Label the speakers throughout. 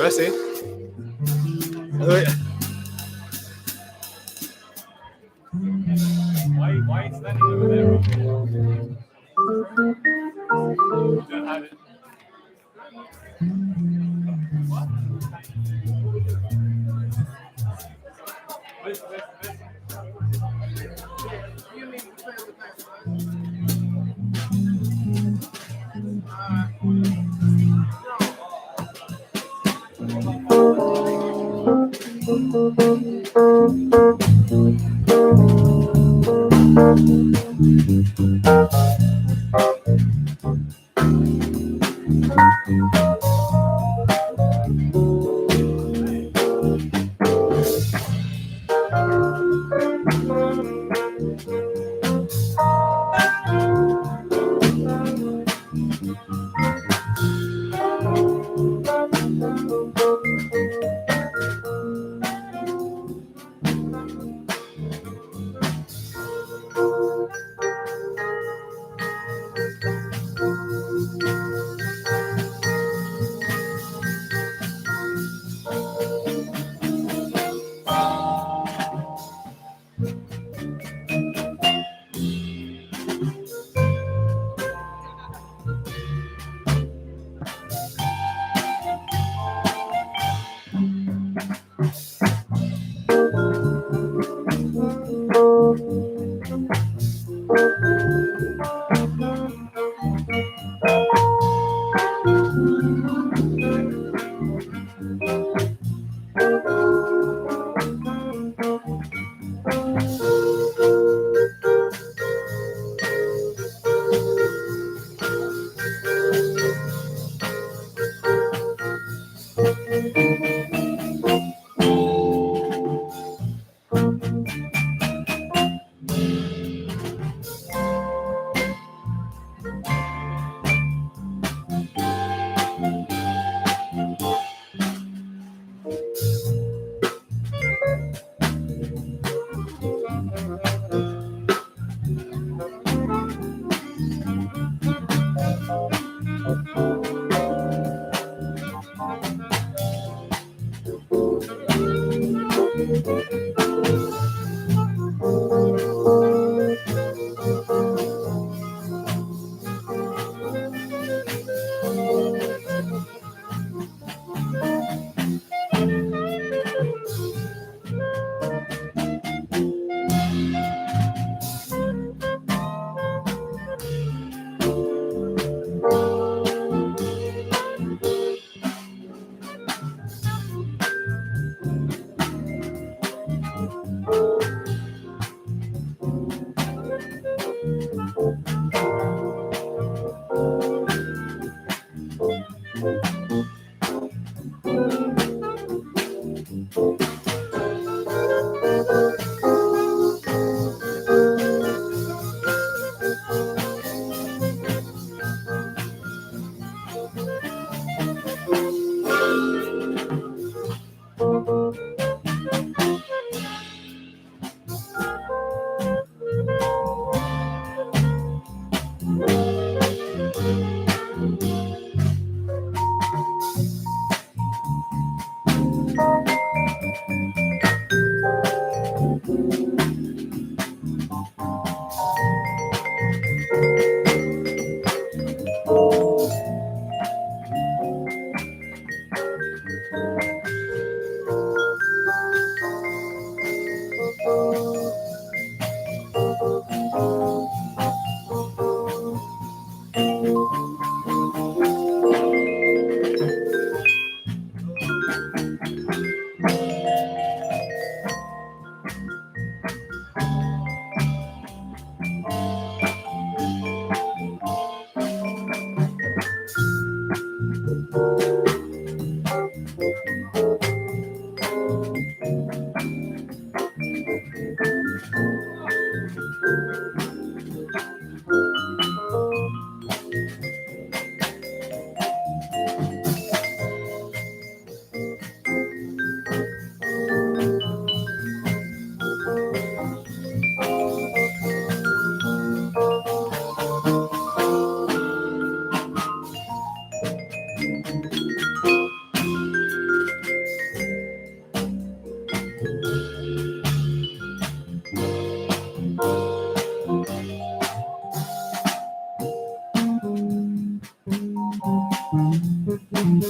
Speaker 1: I say? Uh,
Speaker 2: Why is standing over there? You don't have it. What? This.
Speaker 1: I'm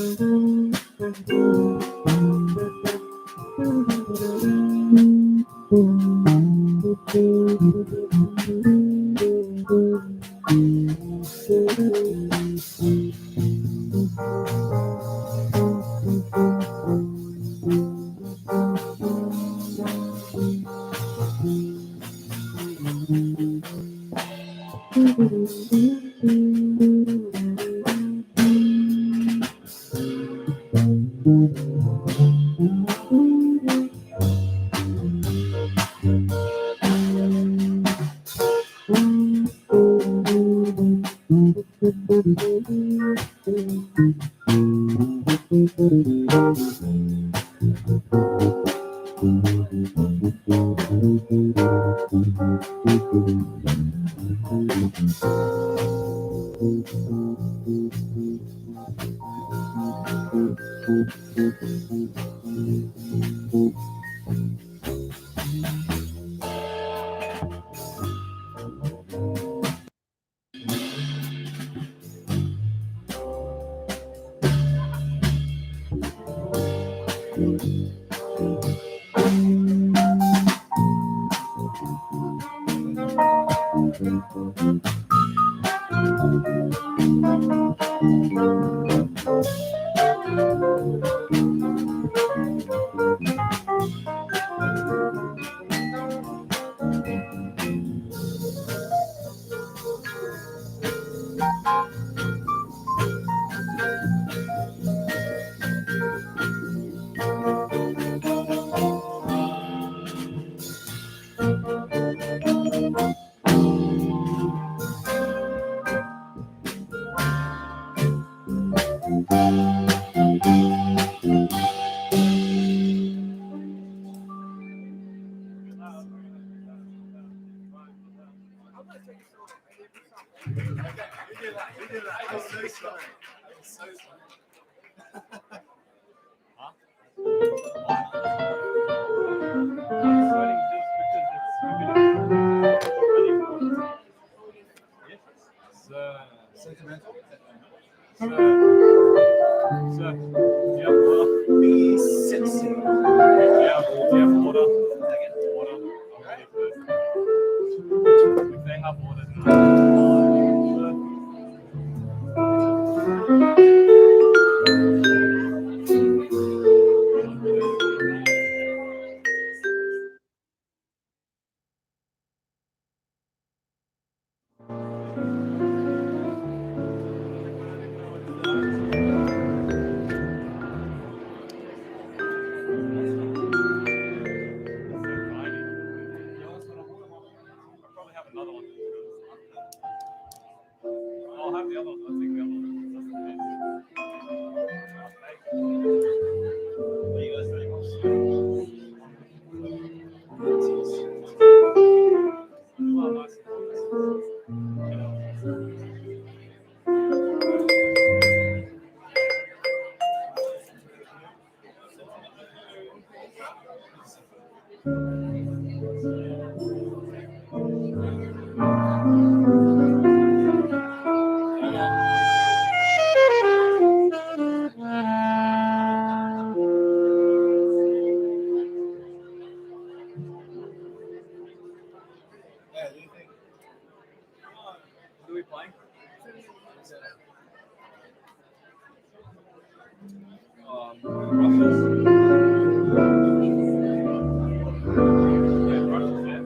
Speaker 1: so sorry.
Speaker 2: Huh? I'm sweating just because it's humid. Yes.
Speaker 1: Sentimental?
Speaker 2: So, do you have water?
Speaker 1: Be sensitive.
Speaker 2: Do you have water? Water. I'm ready for it. If they have water, then I'll probably have another one. I'll have the other one. I'll take the other one.
Speaker 1: What are you guys doing?
Speaker 2: Well, nice.
Speaker 1: Yeah, do you think?
Speaker 2: What are we playing? Rushes. Yeah, rushes, yeah.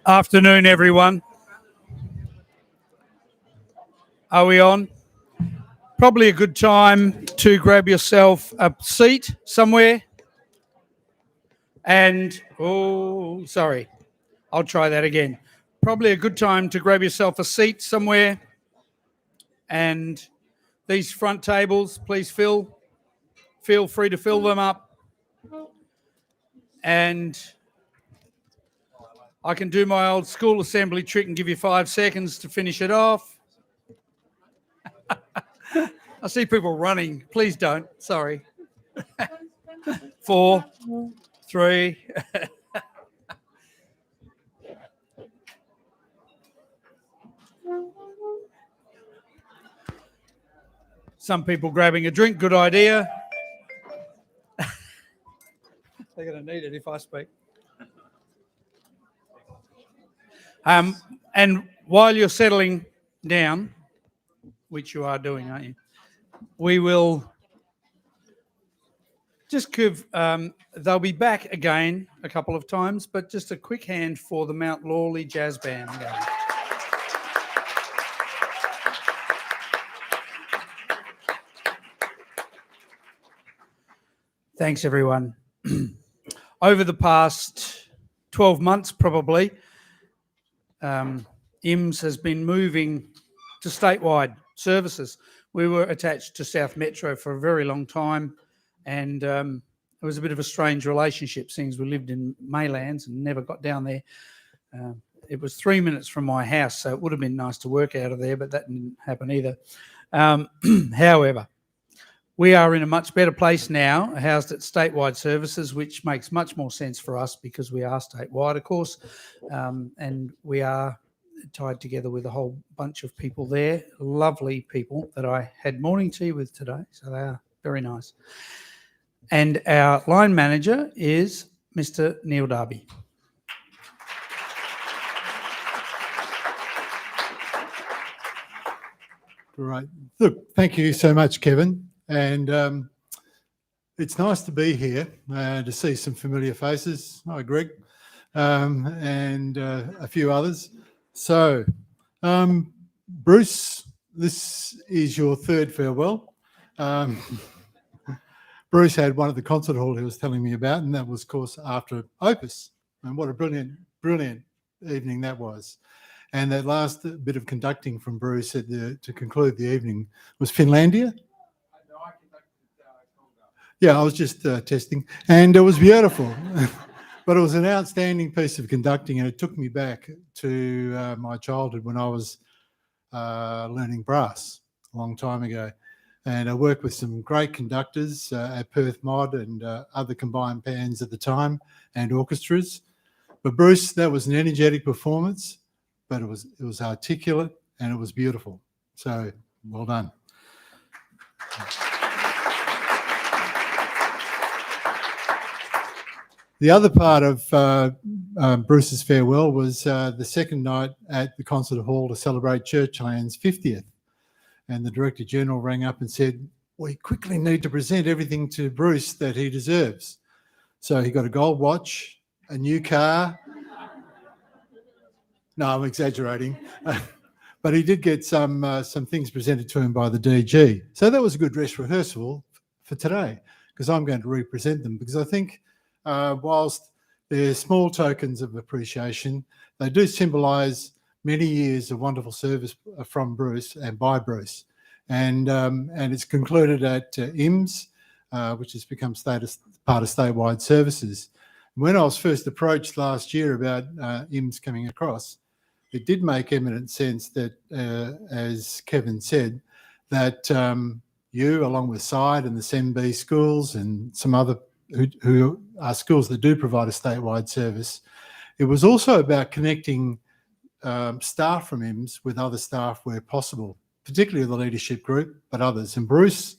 Speaker 3: Afternoon, everyone. Are we on? Probably a good time to grab yourself a seat somewhere. And, sorry, I'll try that again. Probably a good time to grab yourself a seat somewhere. And these front tables, please feel free to fill them up. And I can do my old school assembly trick and give you 5 seconds to finish it off. I see people running. Please don't. Sorry. 4, 3. Some people grabbing a drink. Good idea. They're going to need it if I speak. And while you're settling down, which you are doing, aren't you? We will just give, they'll be back again a couple of times, but just a quick hand for the Mount Lawley Jazz Band. Thanks, everyone. Over the past 12 months, probably, IMS has been moving to statewide services. We were attached to South Metro for a very long time, and it was a bit of a strange relationship, since we lived in Maylands and never got down there. It was 3 minutes from my house, so it would have been nice to work out of there, but that didn't happen either. However, we are in a much better place now, housed at statewide services, which makes much more sense for us because we are statewide, of course, and we are tied together with a whole bunch of people there, lovely people that I had morning tea with today, so they are very nice. And our line manager is Mr. Neil Darby.
Speaker 4: Great. Look, thank you so much, Kevin. And it's nice to be here, to see some familiar faces. Hi, Greg, and a few others. So, Bruce, this is your third farewell. Bruce had one at the concert hall he was telling me about, and that was, of course, after Opus. And what a brilliant, brilliant evening that was. And that last bit of conducting from Bruce to conclude the evening was Finlandia. Yeah, I was just testing, and it was beautiful. But it was an outstanding piece of conducting, and it took me back to my childhood when I was learning brass a long time ago. And I worked with some great conductors at Perth Mod and other combined bands at the time, and orchestras. But Bruce, that was an energetic performance, but it was articulate and it was beautiful. So well done. The other part of Bruce's farewell was the second night at the concert hall to celebrate Churchland's 50th. And the Director General rang up and said, we quickly need to present everything to Bruce that he deserves. So he got a gold watch, a new car. No, I'm exaggerating. But he did get some things presented to him by the DG. So that was a good dress rehearsal for today, because I'm going to represent them, because I think whilst they're small tokens of appreciation, they do symbolise many years of wonderful service from Bruce and by Bruce. And it's concluded at IMS, which has become part of statewide services. When I was first approached last year about IMS coming across, it did make eminent sense that, as Kevin said, that you, along with SIDE and the SENB schools and some other who are schools that do provide a statewide service, it was also about connecting staff from IMS with other staff where possible, particularly the leadership group, but others. And Bruce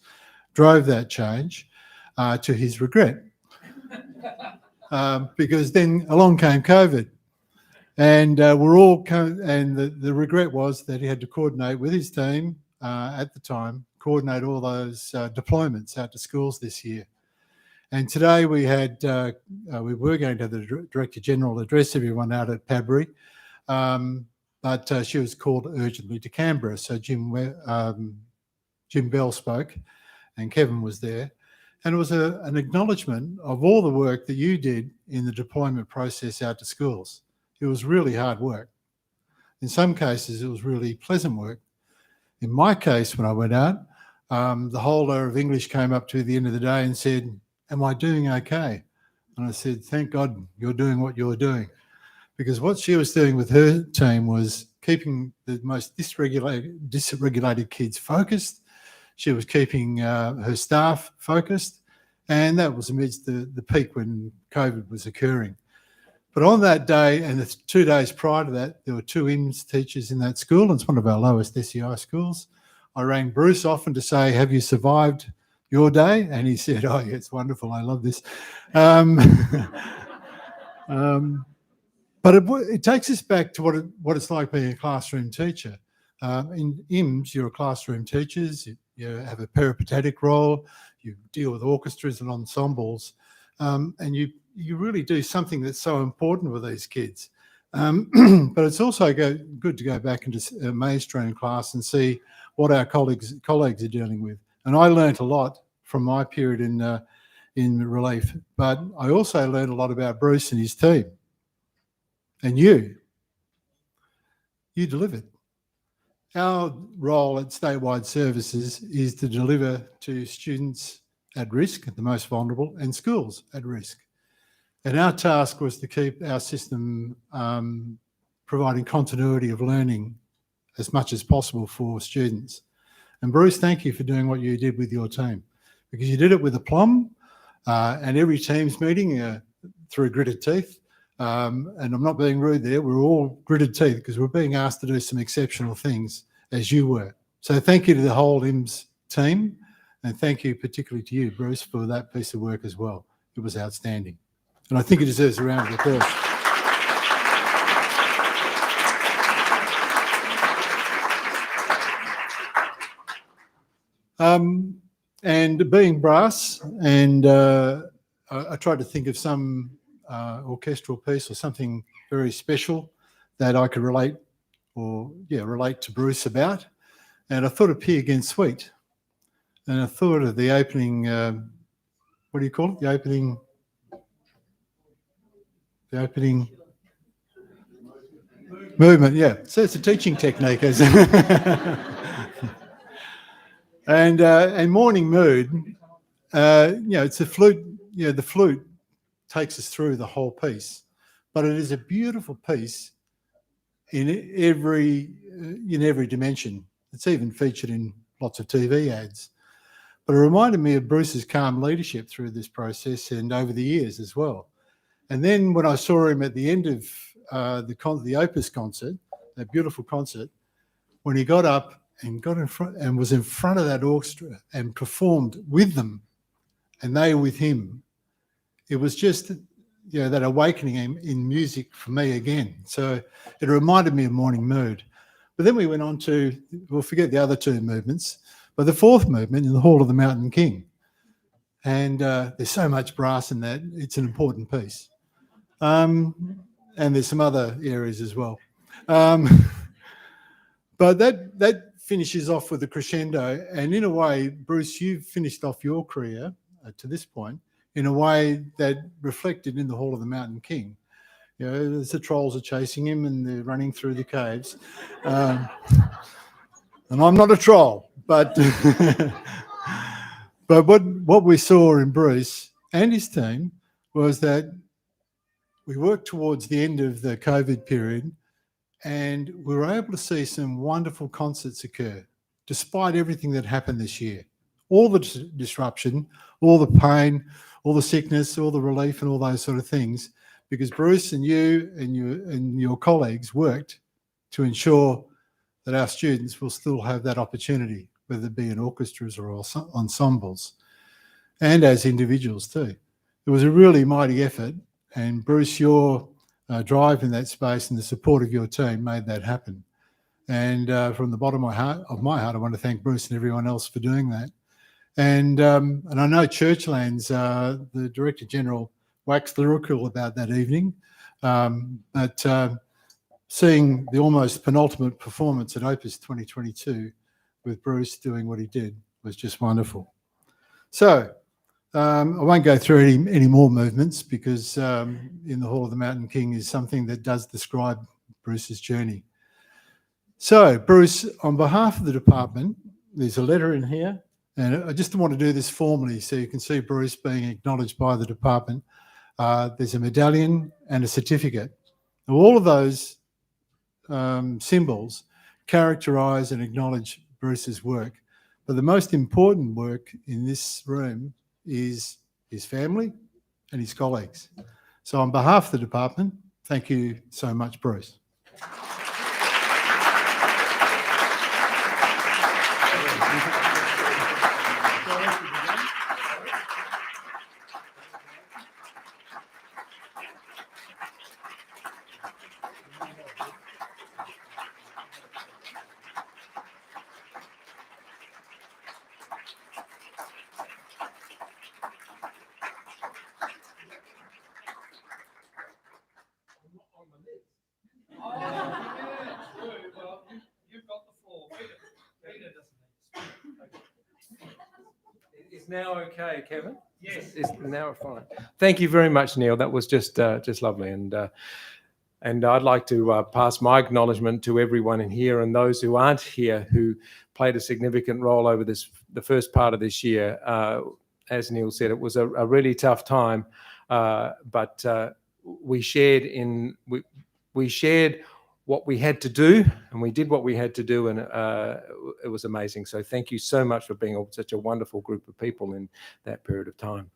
Speaker 4: drove that change to his regret, because then along came COVID, and the regret was that he had to coordinate with his team at the time, coordinate all those deployments out to schools this year. And today we were going to have the Director General address everyone out at Padbury, but she was called urgently to Canberra. So Jim Bell spoke and Kevin was there. And it was an acknowledgement of all the work that you did in the deployment process out to schools. It was really hard work. In some cases, it was really pleasant work. In my case, when I went out, the holder of English came up to me at the end of the day and said, "Am I doing okay?" And I said, "Thank God you're doing what you're doing." Because what she was doing with her team was keeping the most dysregulated kids focused. She was keeping her staff focused, and that was amidst the peak when COVID was occurring. But on that day and the 2 days prior to that, there were 2 IMS teachers in that school, and it's one of our lowest SEI schools. I rang Bruce often to say, "Have you survived your day?" And he said, "Oh, yeah, it's wonderful. I love this." But it takes us back to what it's like being a classroom teacher. In IMS, you're a classroom teacher. You have a peripatetic role. You deal with orchestras and ensembles, and you really do something that's so important with these kids. But it's also good to go back into a mainstream class and see what our colleagues are dealing with. And I learnt a lot from my period in relief, but I also learned a lot about Bruce and his team. And you delivered. Our role at Statewide Services is to deliver to students at risk, the most vulnerable, and schools at risk. And our task was to keep our system providing continuity of learning as much as possible for students. And Bruce, thank you for doing what you did with your team, because you did it with aplomb, and every team's meeting through gritted teeth. And I'm not being rude there, we're all gritted teeth because we're being asked to do some exceptional things, as you were. So thank you to the whole IMS team, and thank you particularly to you, Bruce, for that piece of work as well. It was outstanding. And I think it deserves a round of applause. And being brass, and I tried to think of some orchestral piece or something very special that I could relate to Bruce about. And I thought of Peer Against Sweet. And I thought of the opening, what do you call it? The opening movement, yeah. So it's a teaching technique. And Morning Mood, it's a flute, the flute takes us through the whole piece, but it is a beautiful piece in every dimension. It's even featured in lots of TV ads. But it reminded me of Bruce's calm leadership through this process and over the years as well. And then when I saw him at the end of the Opus concert, that beautiful concert, when he got up and got in front and was in front of that orchestra and performed with them, and they with him, it was just that awakening in music for me again. So it reminded me of Morning Mood. But then we went on to, we'll forget the other 2 movements, but the 4th movement in the Hall of the Mountain King. And there's so much brass in that, it's an important piece. And there's some other areas as well. But that finishes off with a crescendo. And in a way, Bruce, you've finished off your career to this point in a way that reflected in the Hall of the Mountain King. As the trolls are chasing him and they're running through the caves. And I'm not a troll, but but what we saw in Bruce and his team was that we worked towards the end of the COVID period, and we were able to see some wonderful concerts occur, despite everything that happened this year. All the disruption, all the pain, all the sickness, all the relief and all those sort of things, because Bruce and you and your colleagues worked to ensure that our students will still have that opportunity, whether it be in orchestras or ensembles, and as individuals too. It was a really mighty effort, and Bruce, your drive in that space and the support of your team made that happen. And from the bottom of my heart, I want to thank Bruce and everyone else for doing that. And I know Churchlands, the Director General, waxed lyrical about that evening, but seeing the almost penultimate performance at Opus 2022 with Bruce doing what he did was just wonderful. So I won't go through any more movements because in the Hall of the Mountain King is something that does describe Bruce's journey. So Bruce, on behalf of the department, there's a letter in here, and I just want to do this formally so you can see Bruce being acknowledged by the department. There's a medallion and a certificate. Now, all of those symbols characterise and acknowledge Bruce's work. But the most important work in this room is his family and his colleagues. So on behalf of the department, thank you so much, Bruce.
Speaker 5: Is now okay, Kevin? Yes. Is now fine. Thank you very much, Neil. That was just lovely, and I'd like to pass my acknowledgement to everyone in here and those who aren't here who played a significant role over the first part of this year. As Neil said, it was a really tough time, but we shared what we had to do, and we did what we had to do, and it was amazing. So thank you so much for being such a wonderful group of people in that period of time.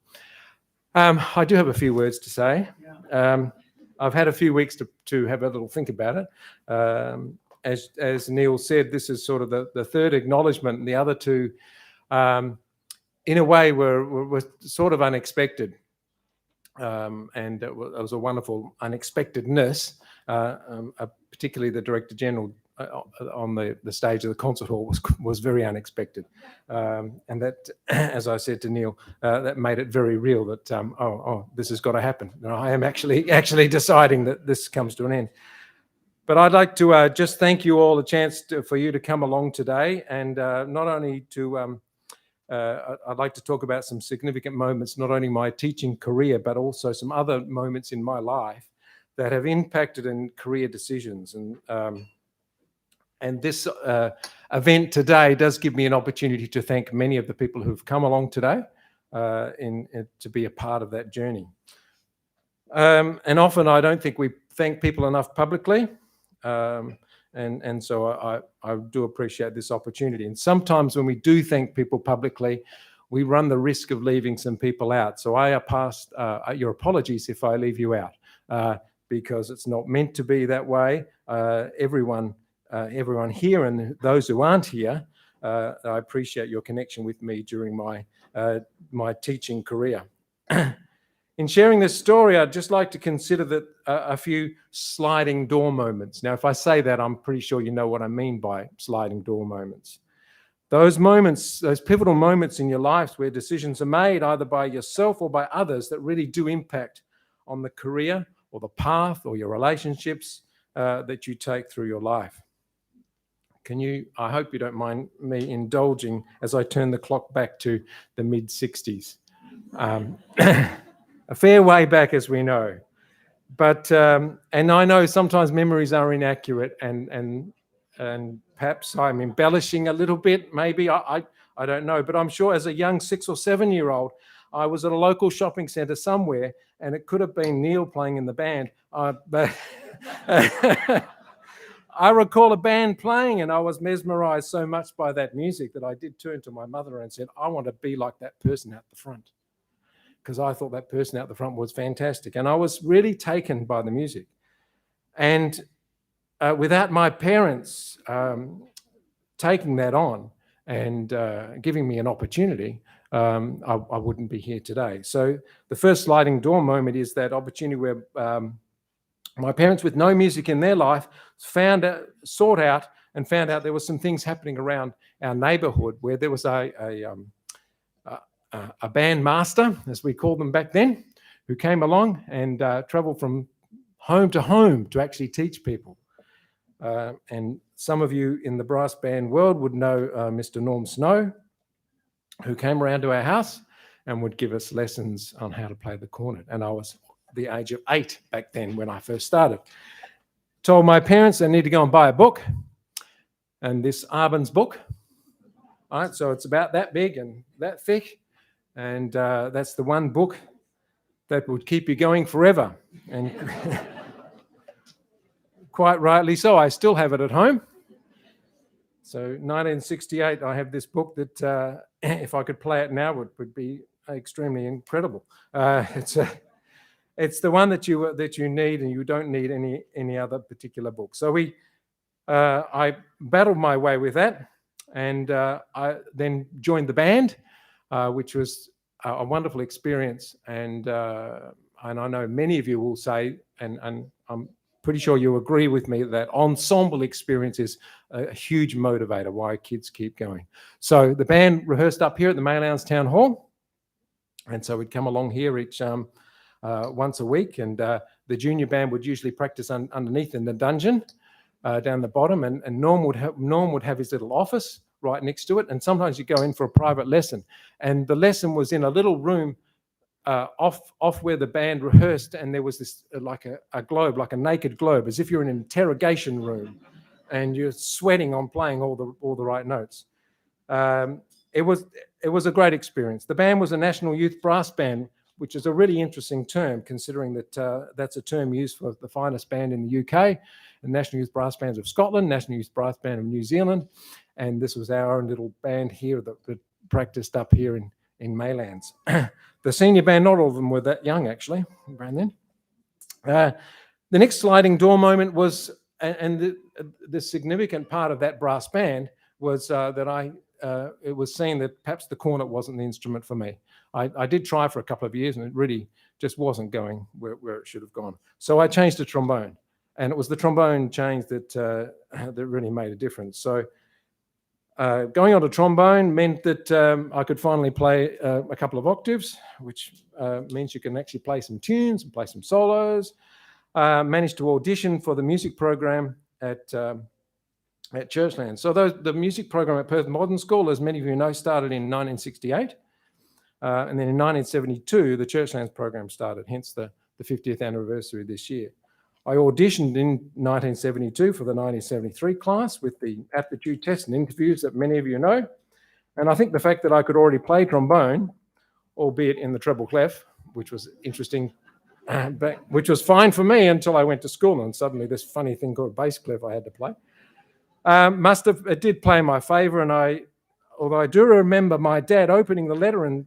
Speaker 5: I do have a few words to say. I've had a few weeks to have a little think about it. As Neil said, this is sort of the third acknowledgement, and the other two, in a way, were sort of unexpected. And it was a wonderful unexpectedness, particularly the Director General on the stage of the concert hall was very unexpected. And that, as I said to Neil, that made it very real that, this has got to happen. And I am actually deciding that this comes to an end. But I'd like to just thank you all a chance for you to come along today, and not only to I'd like to talk about some significant moments, not only my teaching career, but also some other moments in my life that have impacted in career decisions. And this event today does give me an opportunity to thank many of the people who've come along today to be a part of that journey. And often I don't think we thank people enough publicly. And so I do appreciate this opportunity. And sometimes when we do thank people publicly, we run the risk of leaving some people out. So I pass your apologies if I leave you out, because it's not meant to be that way. Everyone here and those who aren't here, I appreciate your connection with me during my teaching career. In sharing this story, I'd just like to consider that a few sliding door moments. Now, if I say that, I'm pretty sure you know what I mean by sliding door moments. Those moments, those pivotal moments in your lives where decisions are made either by yourself or by others that really do impact on the career or the path or your relationships that you take through your life. I hope you don't mind me indulging as I turn the clock back to the mid-60s. A fair way back, as we know. But, and I know sometimes memories are inaccurate and perhaps I'm embellishing a little bit, maybe, I don't know. But I'm sure as a young 6 or 7-year-old, I was at a local shopping centre somewhere, and it could have been Neil playing in the band. But I recall a band playing, and I was mesmerised so much by that music that I did turn to my mother and said, I want to be like that person out the front, because I thought that person out the front was fantastic. And I was really taken by the music. And without my parents taking that on and giving me an opportunity, I wouldn't be here today. So the first sliding door moment is that opportunity where my parents, with no music in their life, sought out and found out there were some things happening around our neighbourhood where there was a band master, as we called them back then, who came along and travelled from home to home to actually teach people. And some of you in the brass band world would know Mr. Norm Snow, who came around to our house and would give us lessons on how to play the cornet. And I was the age of 8 back then when I first started. Told my parents they need to go and buy a book, and this Arbon's book. All right, so it's about that big and that thick, and that's the one book that would keep you going forever. And quite rightly so, I still have it at home. So 1968, I have this book that if I could play it now would be extremely incredible. It's the one that you need, and you don't need any other particular book. So I battled my way with that, and I then joined the band, which was a wonderful experience. And I know many of you will say, and I'm pretty sure you agree with me, that ensemble experience is a huge motivator why kids keep going. So the band rehearsed up here at the Maylands Town Hall, and so we'd come along here each once a week, and the junior band would usually practice underneath in the dungeon down the bottom, and Norm would have his little office right next to it, and sometimes you go in for a private lesson, and the lesson was in a little room off where the band rehearsed, and there was this like a globe, like a naked globe, as if you're in an interrogation room, and you're sweating on playing all the right notes. It was a great experience. The band was a National Youth Brass Band, which is a really interesting term, considering that that's a term used for the finest band in the UK, the National Youth Brass Bands of Scotland, National Youth Brass Band of New Zealand, and this was our own little band here that practiced up here in Maylands. The senior band, not all of them were that young actually, around then. The next sliding door moment was, and the significant part of that brass band was that it was seen that perhaps the cornet wasn't the instrument for me. I did try for a couple of years, and it really just wasn't going where it should have gone. So I changed to trombone, and it was the trombone change that really made a difference. So going on to trombone meant that I could finally play a couple of octaves, which means you can actually play some tunes and play some solos. Managed to audition for the music program at Churchlands. So the music program at Perth Modern School, as many of you know, started in 1968. And then in 1972, the Churchlands program started, hence the 50th anniversary this year. I auditioned in 1972 for the 1973 class with the aptitude tests and interviews that many of you know. And I think the fact that I could already play trombone, albeit in the treble clef, which was interesting, which was fine for me until I went to school, and suddenly this funny thing called bass clef I had to play. It did play in my favour, and although I do remember my dad opening the letter and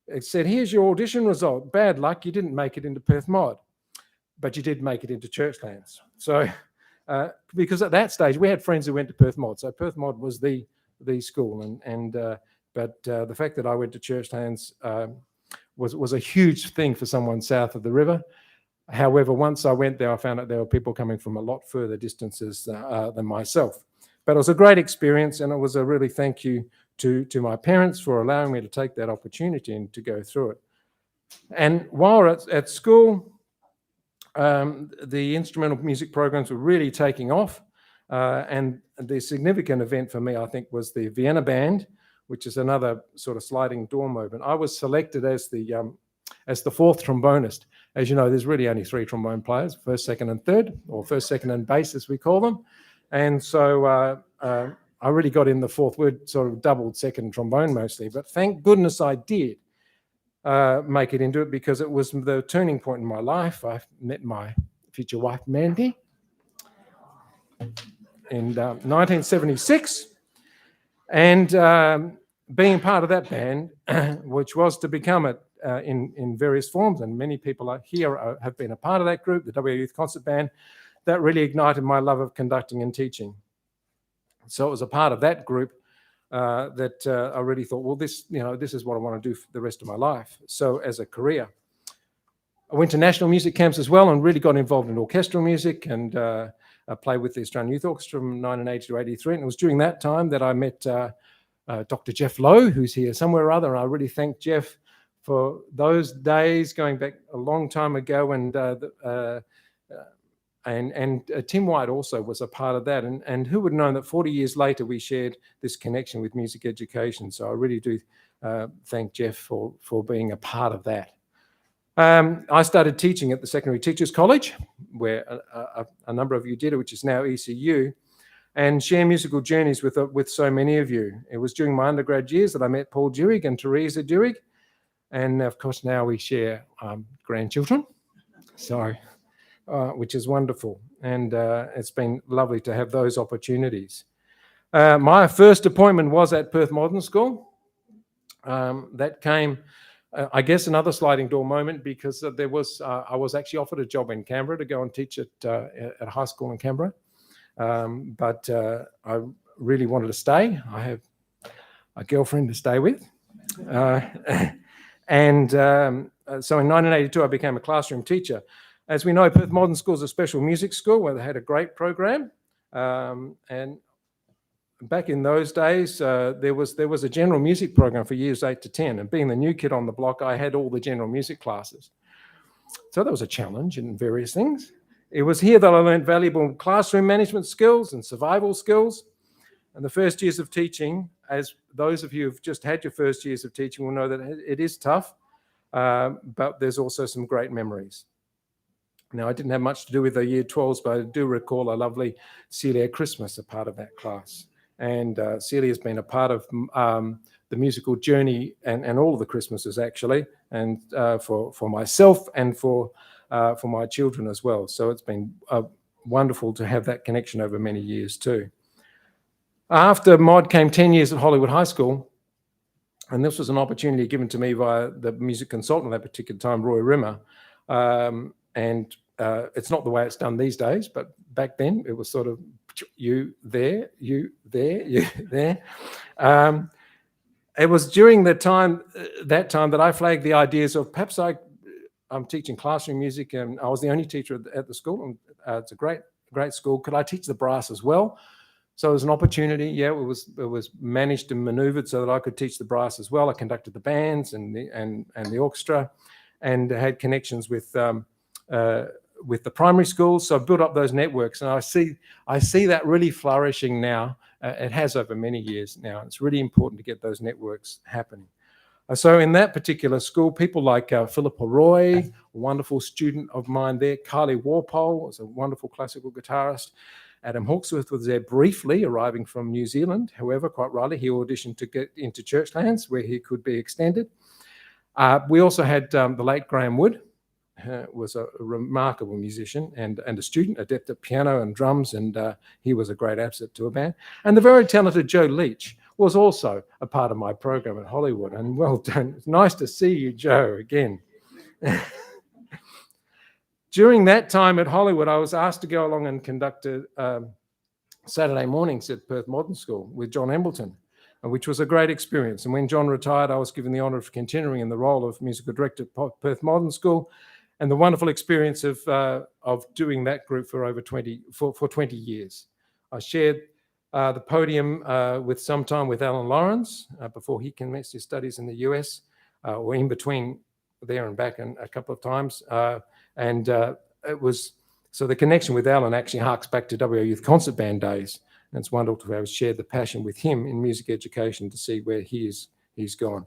Speaker 5: it said, "Here's your audition result. Bad luck, you didn't make it into Perth Mod, but you did make it into Churchlands." So, because at that stage we had friends who went to Perth Mod, so Perth Mod was the school, but the fact that I went to Churchlands was a huge thing for someone south of the river. However, once I went there, I found out there were people coming from a lot further distances than myself. But it was a great experience, and it was a really thank you to my parents for allowing me to take that opportunity and to go through it. And while at school, the instrumental music programs were really taking off, and the significant event for me, I think, was the Vienna Band, which is another sort of sliding door moment. I was selected as the fourth trombonist. As you know, there's really only 3 trombone players, first, second, and third, or first, second, and bass, as we call them. And so I really got in the fourth. We'd sort of doubled second trombone mostly, but thank goodness I did make it into it, because it was the turning point in my life. I met my future wife, Mandy, in 1976. And being part of that band, which was to become it in various forms, and many people here have been a part of that group, the WA Youth Concert Band, that really ignited my love of conducting and teaching. So it was a part of that group that I really thought, well, this is what I want to do for the rest of my life. So as a career, I went to national music camps as well and really got involved in orchestral music, and I played with the Australian Youth Orchestra from 1980 to 83. And it was during that time that I met Dr. Jeff Lowe, who's here somewhere or other. And I really thank Jeff for those days going back a long time ago, and Tim White also was a part of that. And who would have known that 40 years later we shared this connection with music education. So I really do thank Jeff for being a part of that. I started teaching at the Secondary Teachers College, where a number of you did it, which is now ECU, and share musical journeys with so many of you. It was during my undergrad years that I met Paul Durig and Teresa Durig. And of course, now we share grandchildren, which is wonderful. And it's been lovely to have those opportunities. My first appointment was at Perth Modern School. That came, I guess, another sliding door moment, because I was actually offered a job in Canberra to go and teach at a high school in Canberra. But I really wanted to stay. I have a girlfriend to stay with. So in 1982, I became a classroom teacher. As we know, Perth Modern School is a special music school where they had a great program. And back in those days, there was a general music program for years 8 to 10. And being the new kid on the block, I had all the general music classes. So that was a challenge in various things. It was here that I learned valuable classroom management skills and survival skills. And the first years of teaching, as those of you who've just had your first years of teaching will know, that it is tough, but there's also some great memories. Now, I didn't have much to do with the year 12s, but I do recall a lovely Celia Christmas, a part of that class. And Celia has been a part of the musical journey and all of the Christmases, actually, and for myself and for my children as well. So it's been wonderful to have that connection over many years too. After Mod came 10 years at Hollywood High School, and this was an opportunity given to me by the music consultant at that particular time, Roy Rimmer. It's not the way it's done these days, but back then it was sort of you there, you there, you there. It was during that time that I flagged the ideas of perhaps I'm teaching classroom music, and I was the only teacher at the school. And it's a great school. Could I teach the brass as well? So it was an opportunity. Yeah, it was managed and manoeuvred so that I could teach the brass as well. I conducted the bands and the orchestra, and had connections with the primary schools. So I built up those networks, and I see that really flourishing now. It has over many years now. It's really important to get those networks happening. So in that particular school, people like Philippa Roy, a wonderful student of mine there, Kylie Warpole was a wonderful classical guitarist. Adam Hawksworth was there briefly, arriving from New Zealand. However, quite rightly, he auditioned to get into Churchlands, where he could be extended. We also had the late Graham Wood, was a remarkable musician and a student, adept at piano and drums, and he was a great asset to a band. And the very talented Joe Leach was also a part of my program at Hollywood. And well done. It's nice to see you, Joe, again. During that time at Hollywood, I was asked to go along and conduct Saturday mornings at Perth Modern School with John Embleton, which was a great experience. And when John retired, I was given the honour of continuing in the role of musical director at Perth Modern School, and the wonderful experience of doing that group for over 20 years. I shared the podium with Alan Lawrence before he commenced his studies in the US, or in between there and back a couple of times. It was, so the connection with Alan actually harks back to WA Youth Concert Band days. And it's wonderful to have shared the passion with him in music education to see where he's gone.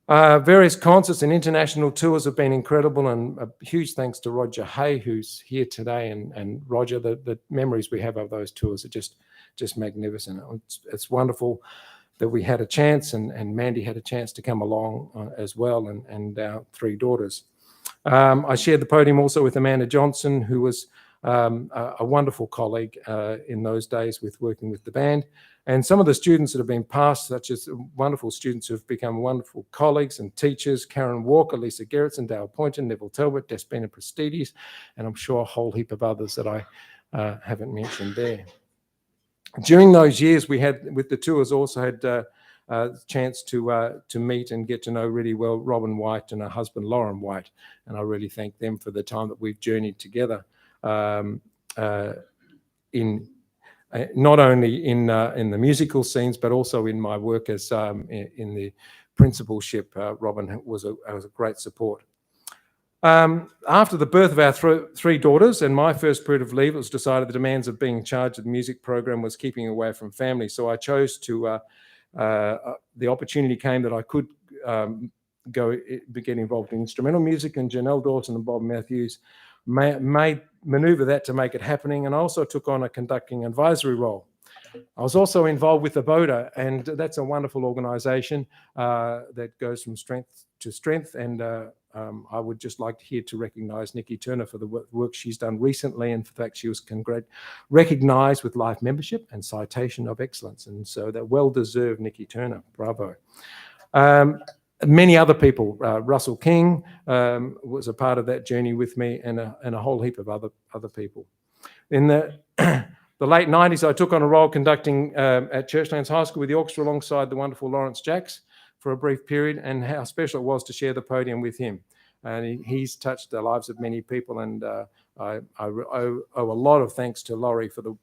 Speaker 5: Various concerts and international tours have been incredible, and a huge thanks to Roger Hay, who's here today. And Roger, the memories we have of those tours are just magnificent. It's wonderful that we had a chance, and Mandy had a chance to come along as well, and our 3 daughters. I shared the podium also with Amanda Johnson, who was a wonderful colleague in those days with working with the band. And some of the students that have been passed, such as wonderful students who have become wonderful colleagues and teachers, Karen Walker, Lisa Gerritsen, Dale Poynton, Neville Talbot, Despina Prastides, and I'm sure a whole heap of others that I haven't mentioned there. During those years, we had, with the tours, also had a chance to meet and get to know really well Robin White and her husband Lauren White, and I really thank them for the time that we've journeyed together in not only in the musical scenes, but also in my work as in the principalship. Robin was a great support. After the birth of our three daughters and my first period of leave, it was decided the demands of being in charge of the music program was keeping away from family. So I chose to, the opportunity came that I could get involved in instrumental music, and Janelle Dawson and Bob Matthews made maneuver that to make it happening, and I also took on a conducting advisory role. I was also involved with the Voda, and that's a wonderful organisation that goes from strength to strength, and I would just like here to recognise Nikki Turner for the work she's done recently, and for the fact she was recognised with Life Membership and Citation of Excellence, and so that well-deserved, Nikki Turner, bravo. Many other people, Russell King was a part of that journey with me, and a whole heap of other people. In the the late 90s, I took on a role conducting at Churchlands High School with the orchestra alongside the wonderful Lawrence Jacks for a brief period, and how special it was to share the podium with him. And he's touched the lives of many people, and I owe a lot of thanks to Laurie for the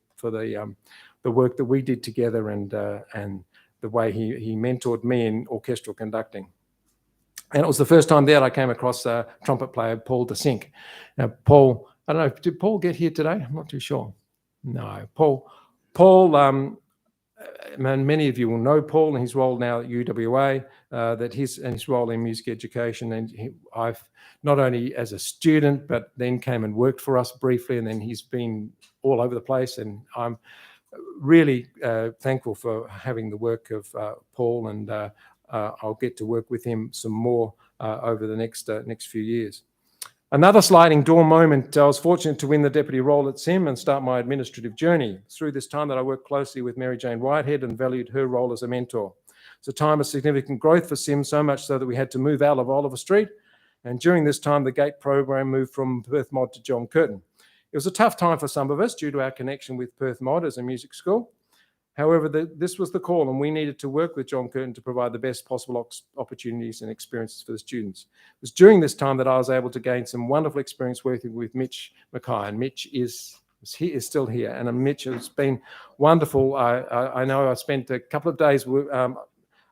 Speaker 5: work that we did together, and the way he mentored me in orchestral conducting. And it was the first time there I came across trumpet player Paul DeSink. Now, Paul, I don't know, did Paul get here today? I'm not too sure. No, Paul, many of you will know Paul and his role now at UWA, that his role in music education, and I've not only as a student, but then came and worked for us briefly, and then he's been all over the place, and I'm really thankful for having the work of Paul, and I'll get to work with him some more over the next few years. Another sliding door moment, I was fortunate to win the deputy role at SIM and start my administrative journey. Through this time that I worked closely with Mary Jane Whitehead and valued her role as a mentor. It's a time of significant growth for SIM, so much so that we had to move out of Oliver Street. And during this time, the GATE program moved from Perth Mod to John Curtin. It was a tough time for some of us due to our connection with Perth Mod as a music school. However, this was the call, and we needed to work with John Curtin to provide the best possible opportunities and experiences for the students. It was during this time that I was able to gain some wonderful experience working with Mitch Mackay, and Mitch is still here, and Mitch has been wonderful. I know I spent a couple of days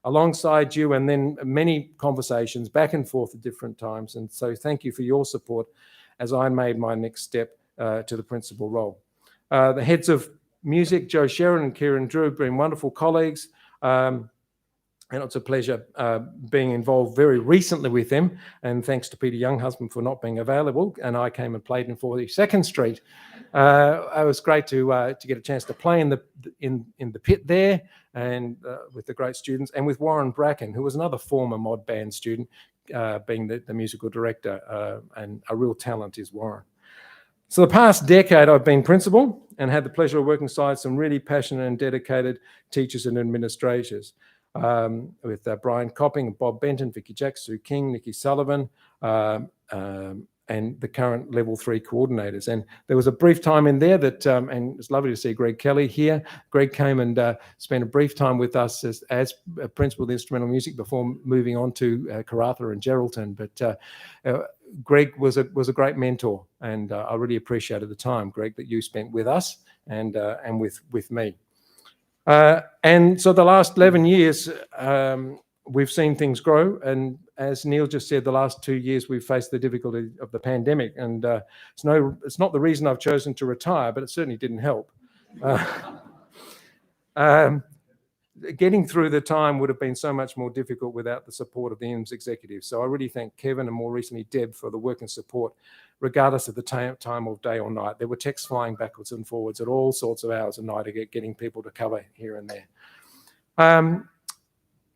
Speaker 5: alongside you, and then many conversations back and forth at different times, and so thank you for your support as I made my next step to the principal role. The heads of music, Joe Sherrin and Kieran Drew, have been wonderful colleagues, and it's a pleasure being involved very recently with them, and thanks to Peter Younghusband for not being available, and I came and played in 42nd Street. It was great to get a chance to play in the pit there, and with the great students, and with Warren Bracken, who was another former Mod Band student, being the musical director, and a real talent is Warren. So the past decade, I've been principal and had the pleasure of working alongside some really passionate and dedicated teachers and administrators, with Brian Copping, Bob Benton, Vicky Jack, Sue King, Nikki Sullivan, and the current level 3 coordinators. And there was a brief time in there that, and it's lovely to see Greg Kelly here. Greg came and spent a brief time with us as a principal of instrumental music before moving on to Karratha and Geraldton. But Greg was a great mentor, and I really appreciated the time, Greg, that you spent with us and with me. And so the last 11 years, we've seen things grow, and as Neil just said, the last 2 years we've faced the difficulty of the pandemic, and it's not the reason I've chosen to retire, but it certainly didn't help. Getting through the time would have been so much more difficult without the support of the IMS executive. So I really thank Kevin and more recently Deb for the work and support, regardless of the time of day or night. There were texts flying backwards and forwards at all sorts of hours of night to getting people to cover here and there.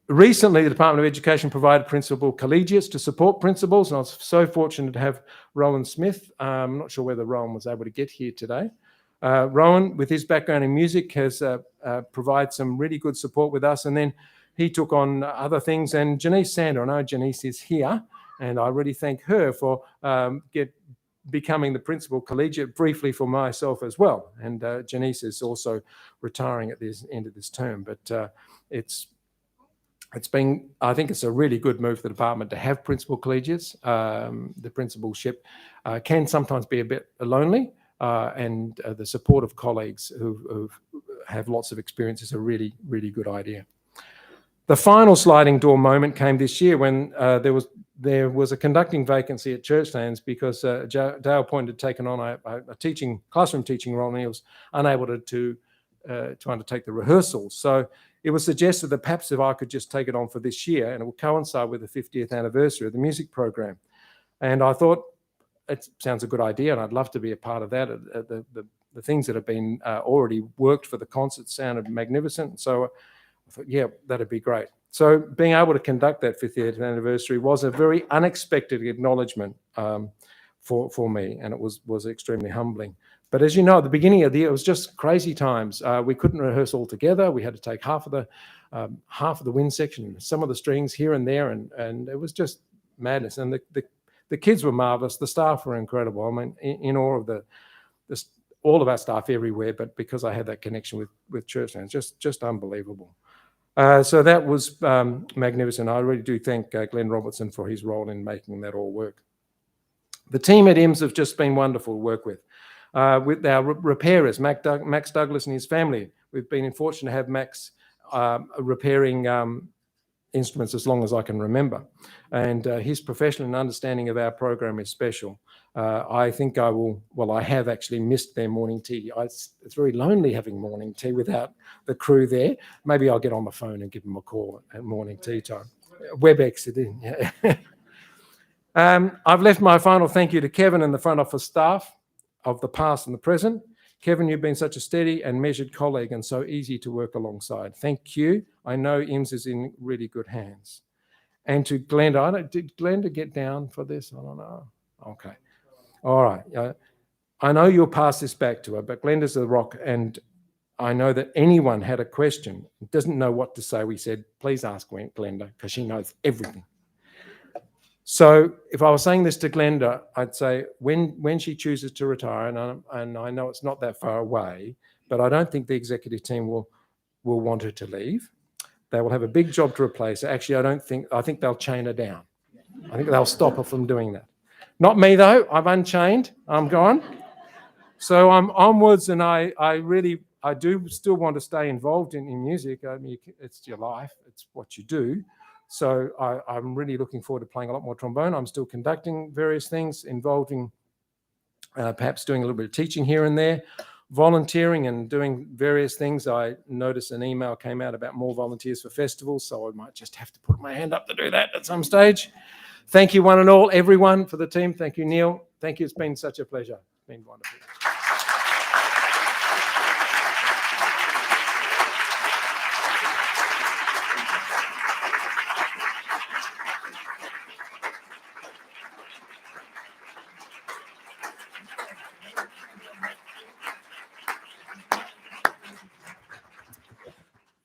Speaker 5: Recently, the Department of Education provided principal collegiates to support principals, and I was so fortunate to have Rowan Smith. I'm not sure whether Rowan was able to get here today. Rowan, with his background in music, has provided some really good support with us, and then he took on other things. And Janice Sander, I know Janice is here, and I really thank her for becoming the principal collegiate briefly for myself as well. And Janice is also retiring at the end of this term, but I think it's a really good move for the department to have principal collegiates. The principalship can sometimes be a bit lonely, and the support of colleagues who have lots of experience is a really, really good idea. The final sliding door moment came this year when there was there was a conducting vacancy at Churchlands because Dale Point had taken on a classroom teaching role, and he was unable to undertake the rehearsals. So it was suggested that perhaps if I could just take it on for this year, and it would coincide with the 50th anniversary of the music program. And I thought, it sounds a good idea, and I'd love to be a part of that. The things that have been already worked for the concert sounded magnificent. So I thought, yeah, that'd be great. So being able to conduct that 50th anniversary was a very unexpected acknowledgement for me, and it was extremely humbling. But as you know, at the beginning of the year, it was just crazy times. We couldn't rehearse all together. We had to take half of the wind section, some of the strings here and there, and it was just madness. And the kids were marvelous. The staff were incredible. I mean, in awe of all of our staff everywhere, but because I had that connection with Churchlands, just unbelievable. So that was magnificent. I really do thank Glenn Robertson for his role in making that all work. The team at IMS have just been wonderful to work with. With our repairers, Max Douglas and his family. We've been fortunate to have Max repairing instruments as long as I can remember. And his professional understanding of our program is special. I think I have actually missed their morning tea. It's very lonely having morning tea without the crew there. Maybe I'll get on the phone and give them a call at morning tea time. WebEx it in, yeah. I've left my final thank you to Kevin and the front office staff of the past and the present. Kevin, you've been such a steady and measured colleague and so easy to work alongside. Thank you. I know IMS is in really good hands. And to Glenda, did Glenda get down for this? I don't know. Okay. All right. I know you'll pass this back to her, but Glenda's the rock, and I know that anyone had a question, doesn't know what to say, we said, please ask Glenda, because she knows everything. So if I was saying this to Glenda, I'd say when she chooses to retire, and I know it's not that far away, but I don't think the executive team will want her to leave. They will have a big job to replace her. Actually, I think they'll chain her down. I think they'll stop her from doing that. Not me though, I'm unchained, I'm gone. So I'm onwards, and I do still want to stay involved in music. I mean, it's your life, it's what you do. So I'm really looking forward to playing a lot more trombone. I'm still conducting various things involving perhaps doing a little bit of teaching here and there, volunteering and doing various things. I noticed an email came out about more volunteers for festivals, so I might just have to put my hand up to do that at some stage. Thank you one and all, everyone, for the team. Thank you, Neil. Thank you. It's been such a pleasure. It's been wonderful.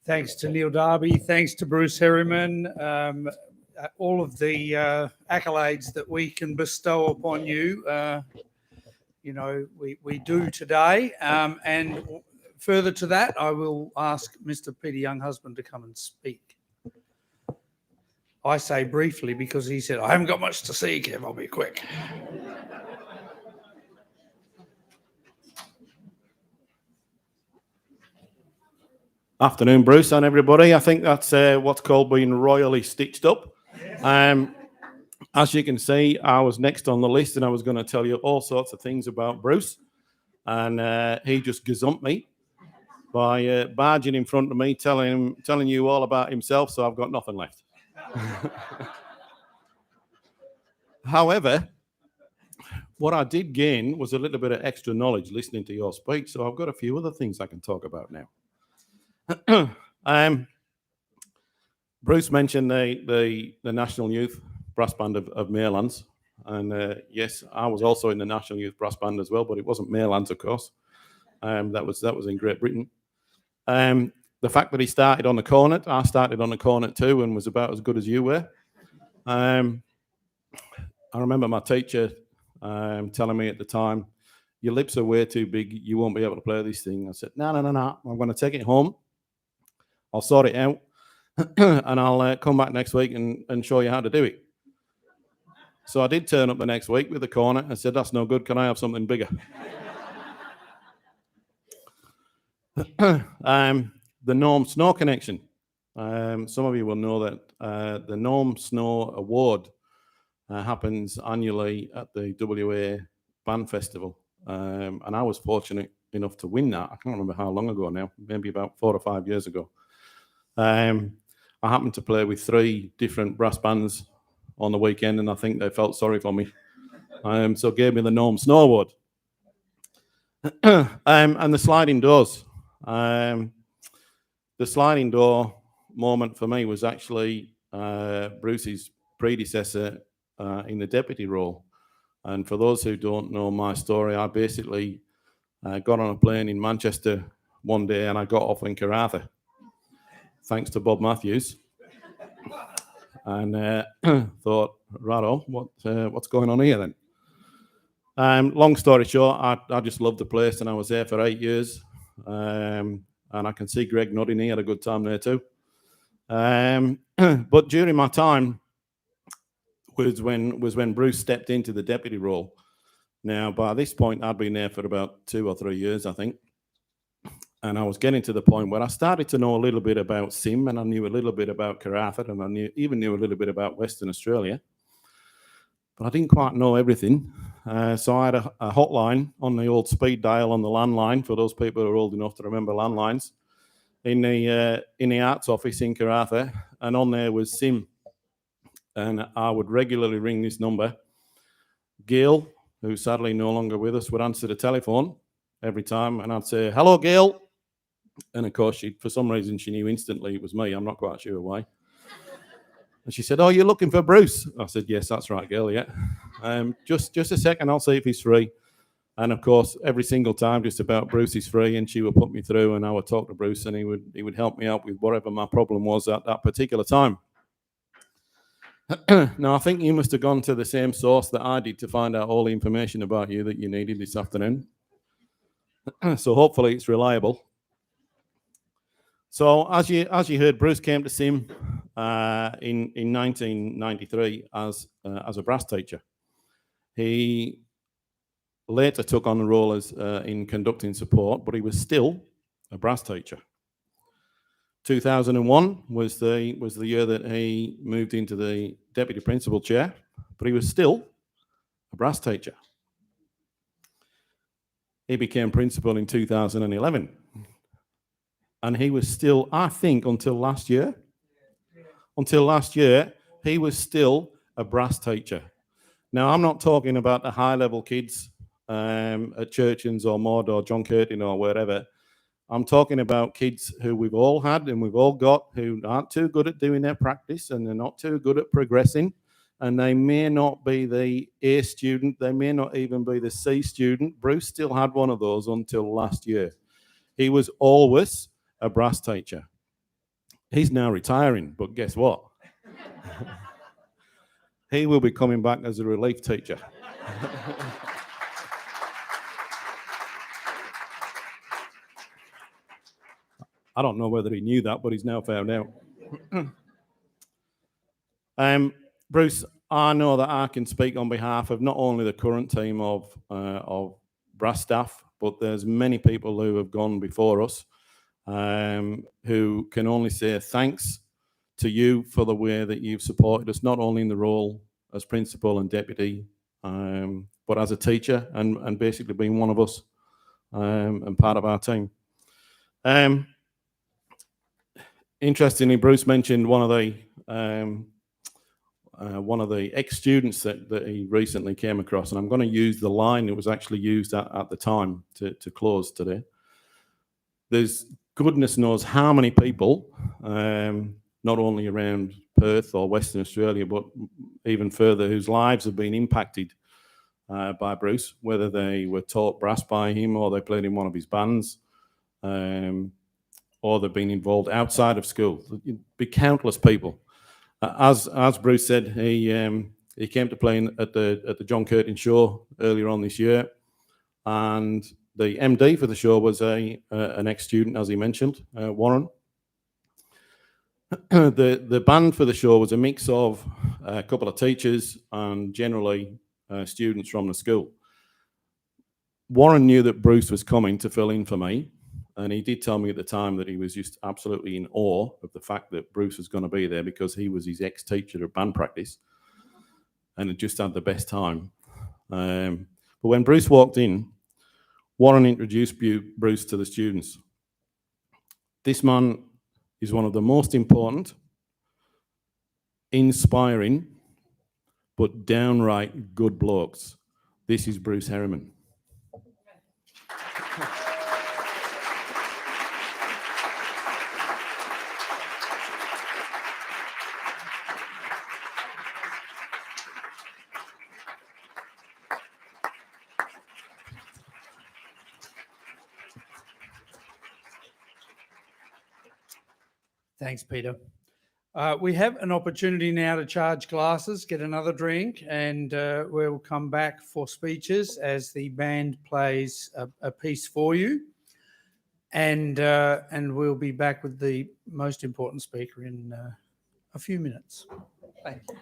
Speaker 3: Thanks to Neil Darby. Thanks to Bruce Herriman. All of the accolades that we can bestow upon you, we do today. And further to that, I will ask Mr. Peter Younghusband to come and speak. I say briefly because he said, I haven't got much to say, Kev, I'll be quick.
Speaker 6: Afternoon, Bruce and everybody. I think that's what's called being royally stitched up. As you can see, I was next on the list, and I was going to tell you all sorts of things about Bruce, and he just gazumped me by barging in front of me, telling you all about himself, so I've got nothing left. However, what I did gain was a little bit of extra knowledge listening to your speech, so I've got a few other things I can talk about now. Bruce mentioned the National Youth Brass Band of Maylands, and yes, I was also in the National Youth Brass Band as well, but it wasn't Maylands, of course. That was in Great Britain. The fact that he started on the cornet, I started on the cornet too, and was about as good as you were. I remember my teacher telling me at the time, "Your lips are way too big. You won't be able to play this thing." I said, "No. I'm going to take it home. I'll sort it out, and I'll come back next week and show you how to do it." So I did turn up the next week with the cornet and said, "That's no good. Can I have something bigger?" The Norm Snow connection. Some of you will know that the Norm Snow Award happens annually at the WA Band Festival. And I was fortunate enough to win that. I can't remember how long ago now, maybe about 4 or 5 years ago. I happened to play with 3 different brass bands on the weekend, and I think they felt sorry for me. So gave me the Gnome Snow Award. And the sliding doors. The sliding door moment for me was actually Bruce's predecessor in the deputy role. And for those who don't know my story, I basically got on a plane in Manchester one day and I got off in Karratha, thanks to Bob Matthews. And thought, righto, what's going on here then? Long story short, I just loved the place and I was there for 8 years. And I can see Greg nodding, he had a good time there too. But during my time was when Bruce stepped into the deputy role. Now, by this point, I'd been there for about 2 or 3 years, I think. And I was getting to the point where I started to know a little bit about SIM, and I knew a little bit about Karratha, and I even knew a little bit about Western Australia. But I didn't quite know everything. So I had a hotline on the old speed dial on the landline, for those people who are old enough to remember landlines, in the arts office in Karratha, and on there was SIM. And I would regularly ring this number. Gail, who's sadly no longer with us, would answer the telephone every time, and I'd say, "Hello, Gail." And of course, for some reason, she knew instantly it was me. I'm not quite sure why. And she said, "Oh, you're looking for Bruce?" I said, "Yes, that's right, Gail, yeah. Just a second, I'll see if he's free." And of course, every single time, just about, Bruce is free, and she would put me through, and I would talk to Bruce, and he would help me out with whatever my problem was at that particular time. Now, I think you must have gone to the same source that I did to find out all the information about you that you needed this afternoon. So hopefully it's reliable. So as you heard, Bruce came to SIM in 1993 as a brass teacher. He later took on the role as in conducting support, but he was still a brass teacher. 2001 was the year that he moved into the deputy principal chair, but he was still a brass teacher. He became principal in 2011, and he was still, I think, until last year, he was still a brass teacher. Now, I'm not talking about the high-level kids at Churchins or Maud or John Curtin or wherever. I'm talking about kids who we've all had and we've all got, who aren't too good at doing their practice, and they're not too good at progressing, and they may not be the A student, they may not even be the C student. Bruce still had one of those until last year. He was always a brass teacher. He's now retiring, but guess what? He will be coming back as a relief teacher. I don't know whether he knew that, but he's now found out. Bruce, I know that I can speak on behalf of not only the current team of brass staff, but there's many people who have gone before us who can only say thanks to you for the way that you've supported us, not only in the role as principal and deputy, but as a teacher and basically being one of us and part of our team. Interestingly, Bruce mentioned one of the ex-students that he recently came across, and I'm going to use the line that was actually used at the time to close today. There's goodness knows how many people, not only around Perth or Western Australia, but even further, whose lives have been impacted by Bruce, whether they were taught brass by him or they played in one of his bands, or they've been involved outside of school. It'd be countless people. As Bruce said, he came to play at the John Curtin show earlier on this year, and the MD for the show was an ex-student, as he mentioned, Warren. The band for the show was a mix of a couple of teachers and generally students from the school. Warren knew that Bruce was coming to fill in for me, and he did tell me at the time that he was just absolutely in awe of the fact that Bruce was going to be there because he was his ex-teacher at band practice. and just had the best time. But when Bruce walked in, Warren introduced Bruce to the students. This man is one of the most important, inspiring, but downright good blokes. This is Bruce Herriman.
Speaker 3: Thanks, Peter. We have an opportunity now to charge glasses, get another drink, and we'll come back for speeches as the band plays a piece for you. And we'll be back with the most important speaker in a few minutes. Thank you.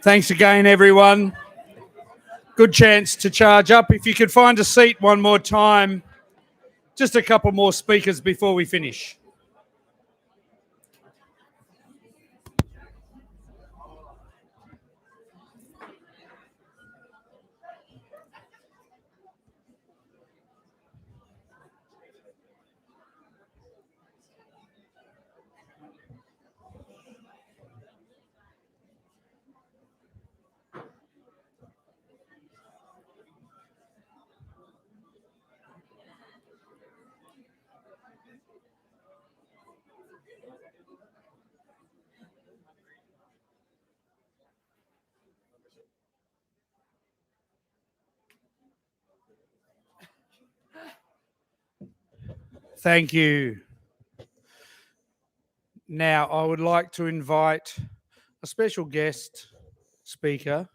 Speaker 3: Thanks again, everyone. Good chance to charge up. If you could find a seat one more time. Just a couple more speakers before we finish. Thank you. Now, I would like to invite a special guest speaker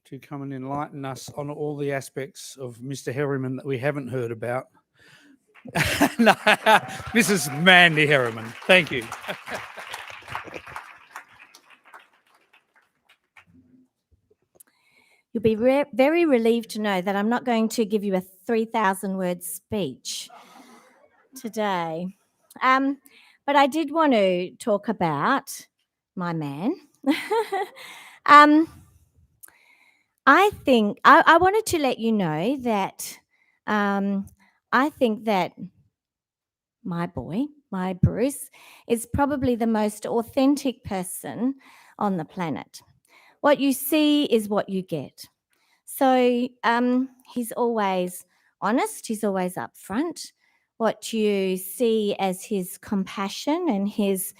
Speaker 3: to come and enlighten us on all the aspects of Mr. Herriman that we haven't heard about. No, Mrs. Mandy Herriman. Thank you.
Speaker 7: You'll be very relieved to know that I'm not going to give you a 3,000-word speech today. But I did want to talk about my man. I think I wanted to let you know that I think that my boy, my Bruce, is probably the most authentic person on the planet. What you see is what you get. So he's always honest. He's always upfront. What you see as his compassion and his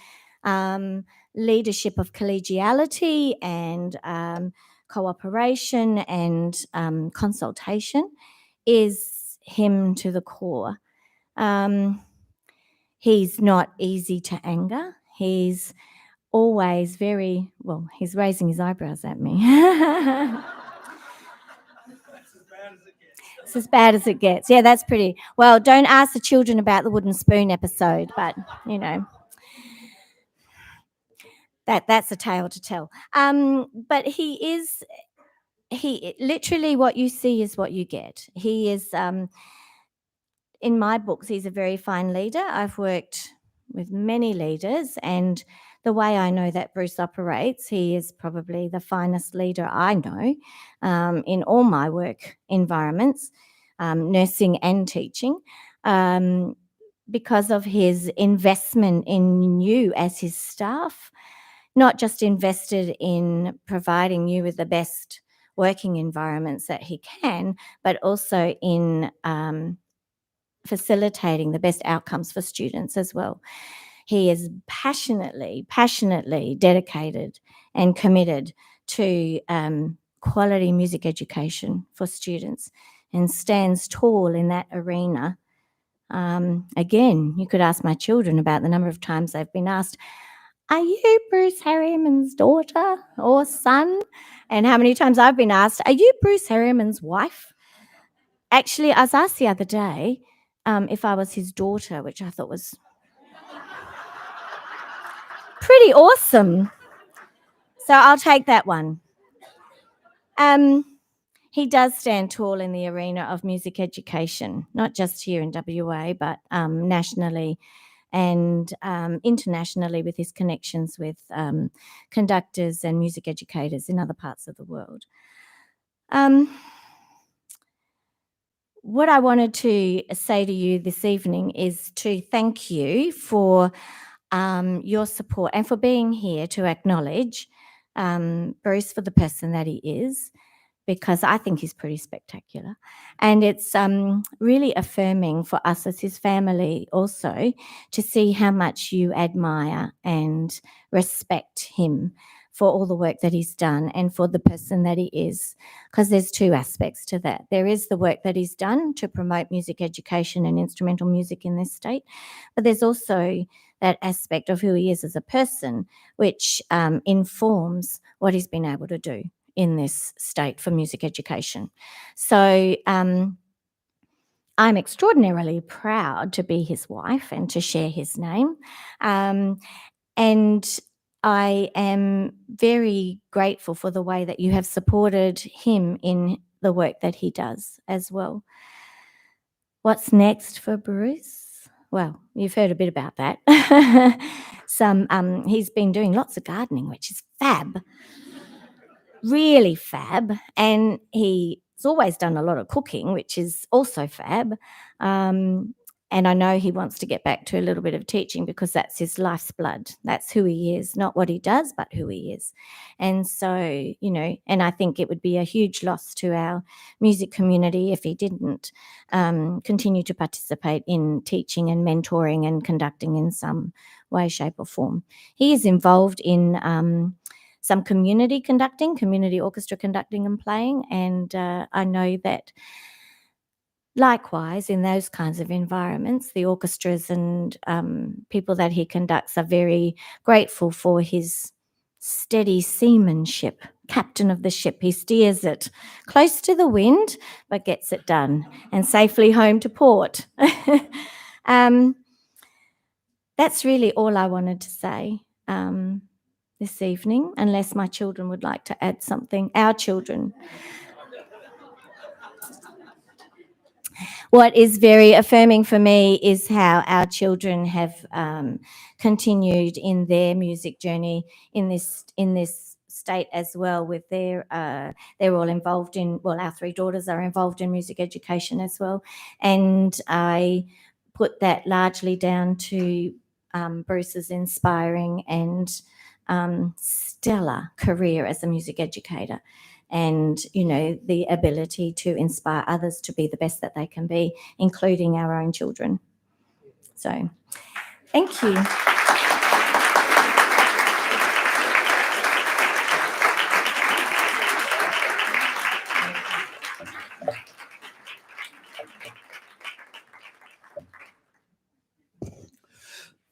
Speaker 7: leadership of collegiality and cooperation and consultation is him to the core. He's not easy to anger. He's always very, well, he's raising his eyebrows at me. It's as bad as it gets. Yeah, that's pretty. Well, don't ask the children about the wooden spoon episode, but, you know. that's a tale to tell. But he literally, what you see is what you get. He is, in my books, he's a very fine leader. I've worked with many leaders, and the way I know that Bruce operates, he is probably the finest leader I know in all my work environments, nursing and teaching, because of his investment in you as his staff, not just invested in providing you with the best working environments that he can, but also in facilitating the best outcomes for students as well. He is passionately dedicated and committed to quality music education for students, and stands tall in that arena. Again, you could ask my children about the number of times they've been asked, "Are you Bruce Herriman's daughter or son?" And how many times I've been asked, "Are you Bruce Herriman's wife?" Actually, I was asked the other day if I was his daughter, which I thought was pretty awesome. So I'll take that one. He does stand tall in the arena of music education, not just here in WA, but nationally and internationally, with his connections with conductors and music educators in other parts of the world. What I wanted to say to you this evening is to thank you for your support and for being here to acknowledge Bruce for the person that he is, because I think he's pretty spectacular. And it's really affirming for us as his family also to see how much you admire and respect him for all the work that he's done and for the person that he is. Because there's two aspects to that. There is the work that he's done to promote music education and instrumental music in this state, but there's also that aspect of who he is as a person, which informs what he's been able to do in this state for music education. So I'm extraordinarily proud to be his wife and to share his name. And I am very grateful for the way that you have supported him in the work that he does as well. What's next for Bruce? Well, you've heard a bit about that. He's been doing lots of gardening, which is fab. Really fab. And he's always done a lot of cooking, which is also fab. And I know he wants to get back to a little bit of teaching because that's his life's blood. That's who he is, not what he does, but who he is. And so, and I think it would be a huge loss to our music community if he didn't continue to participate in teaching and mentoring and conducting in some way, shape or form. He is involved in some community orchestra conducting and playing. And I know that likewise, in those kinds of environments, the orchestras and people that he conducts are very grateful for his steady seamanship, captain of the ship. He steers it close to the wind, but gets it done and safely home to port. That's really all I wanted to say this evening, unless my children would like to add something. Our children. What is very affirming for me is how our children have continued in their music journey in this state as well. With they're all involved in. Well, our three daughters are involved in music education as well, and I put that largely down to Bruce's inspiring and stellar career as a music educator. And, the ability to inspire others to be the best that they can be, including our own children. So, thank you.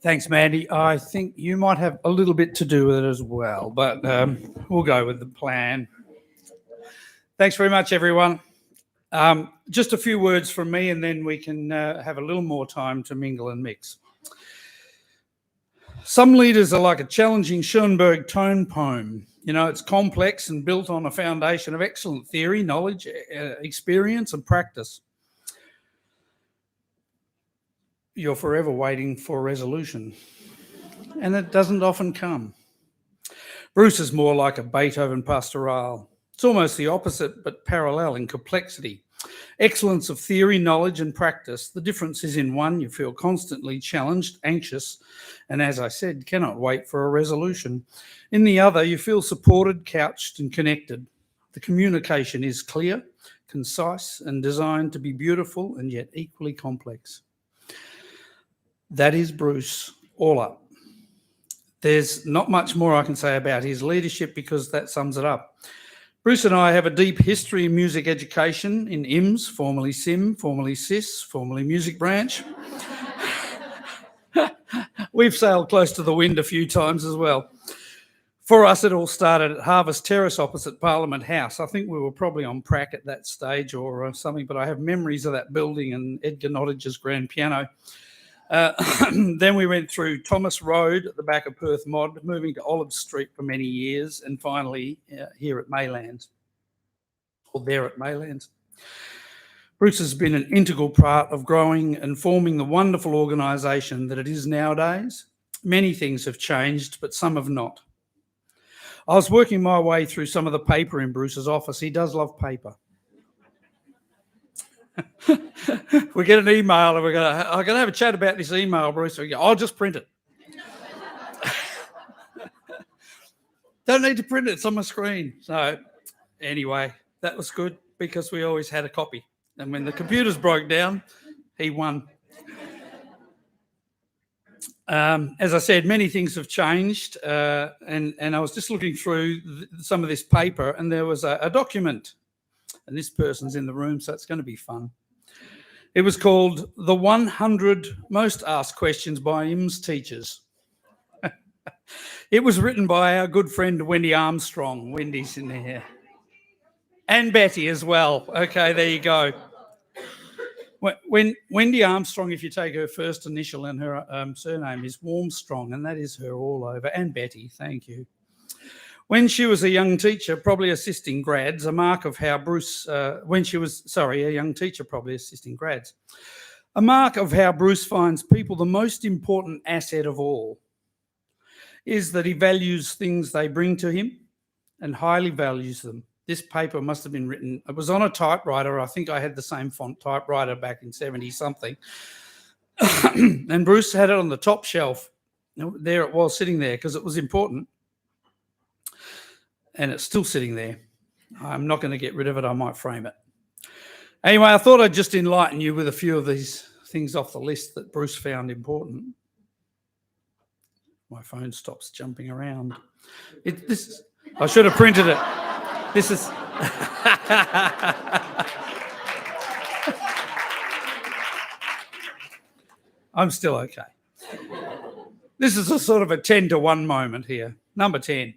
Speaker 3: Thanks, Mandy. I think you might have a little bit to do with it as well, but we'll go with the plan. Thanks very much, everyone. Just a few words from me, and then we can have a little more time to mingle and mix. Some leaders are like a challenging Schoenberg tone poem. You know, it's complex and built on a foundation of excellent theory, knowledge, experience, and practice. You're forever waiting for a resolution, and it doesn't often come. Bruce is more like a Beethoven pastoral. It's almost the opposite, but parallel in complexity. Excellence of theory, knowledge, and practice. The difference is in one, you feel constantly challenged, anxious, and as I said, cannot wait for a resolution. In the other, you feel supported, couched, and connected. The communication is clear, concise, and designed to be beautiful and yet equally complex. That is Bruce, all up. There's not much more I can say about his leadership because that sums it up. Bruce and I have a deep history in music education in IMS, formerly SIM, formerly SIS, formerly Music Branch. We've sailed close to the wind a few times as well. For us, it all started at Harvest Terrace opposite Parliament House. I think we were probably on prac at that stage or something, but I have memories of that building and Edgar Nottage's grand piano. Then we went through Thomas Road at the back of Perth Mod, moving to Olive Street for many years, and finally here at Maylands, or there at Maylands. Bruce has been an integral part of growing and forming the wonderful organisation that it is nowadays. Many things have changed, but some have not. I was working my way through some of the paper in Bruce's office. He does love paper. We get an email and I'm going to have a chat about this email, Bruce. We go, I'll just print it. Don't need to print it. It's on my screen. So anyway, that was good because we always had a copy. And when the computers broke down, he won. As I said, many things have changed. And I was just looking through some of this paper and there was a document. And this person's in the room, so it's going to be fun. It was called The 100 Most Asked Questions by IMS Teachers. It was written by our good friend Wendy Armstrong. Wendy's in there. And Betty as well. Okay, there you go. When Wendy Armstrong, if you take her first initial and her surname is Warmstrong, and that is her all over. And Betty, thank you. When she was a young teacher, probably assisting grads, a mark of how Bruce, a young teacher, probably assisting grads, a mark of how Bruce finds people the most important asset of all is that he values things they bring to him and highly values them. This paper must have been written, it was on a typewriter. I think I had the same font typewriter back in 70 something. And Bruce had it on the top shelf. There it was sitting there because it was important. And it's still sitting there. I'm not going to get rid of it. I might frame it. Anyway, I thought I'd just enlighten you with a few of these things off the list that Bruce found important. My phone stops jumping around. I should have printed it. This is... I'm still okay. This is a sort of a 10-to-1 moment here. Number 10.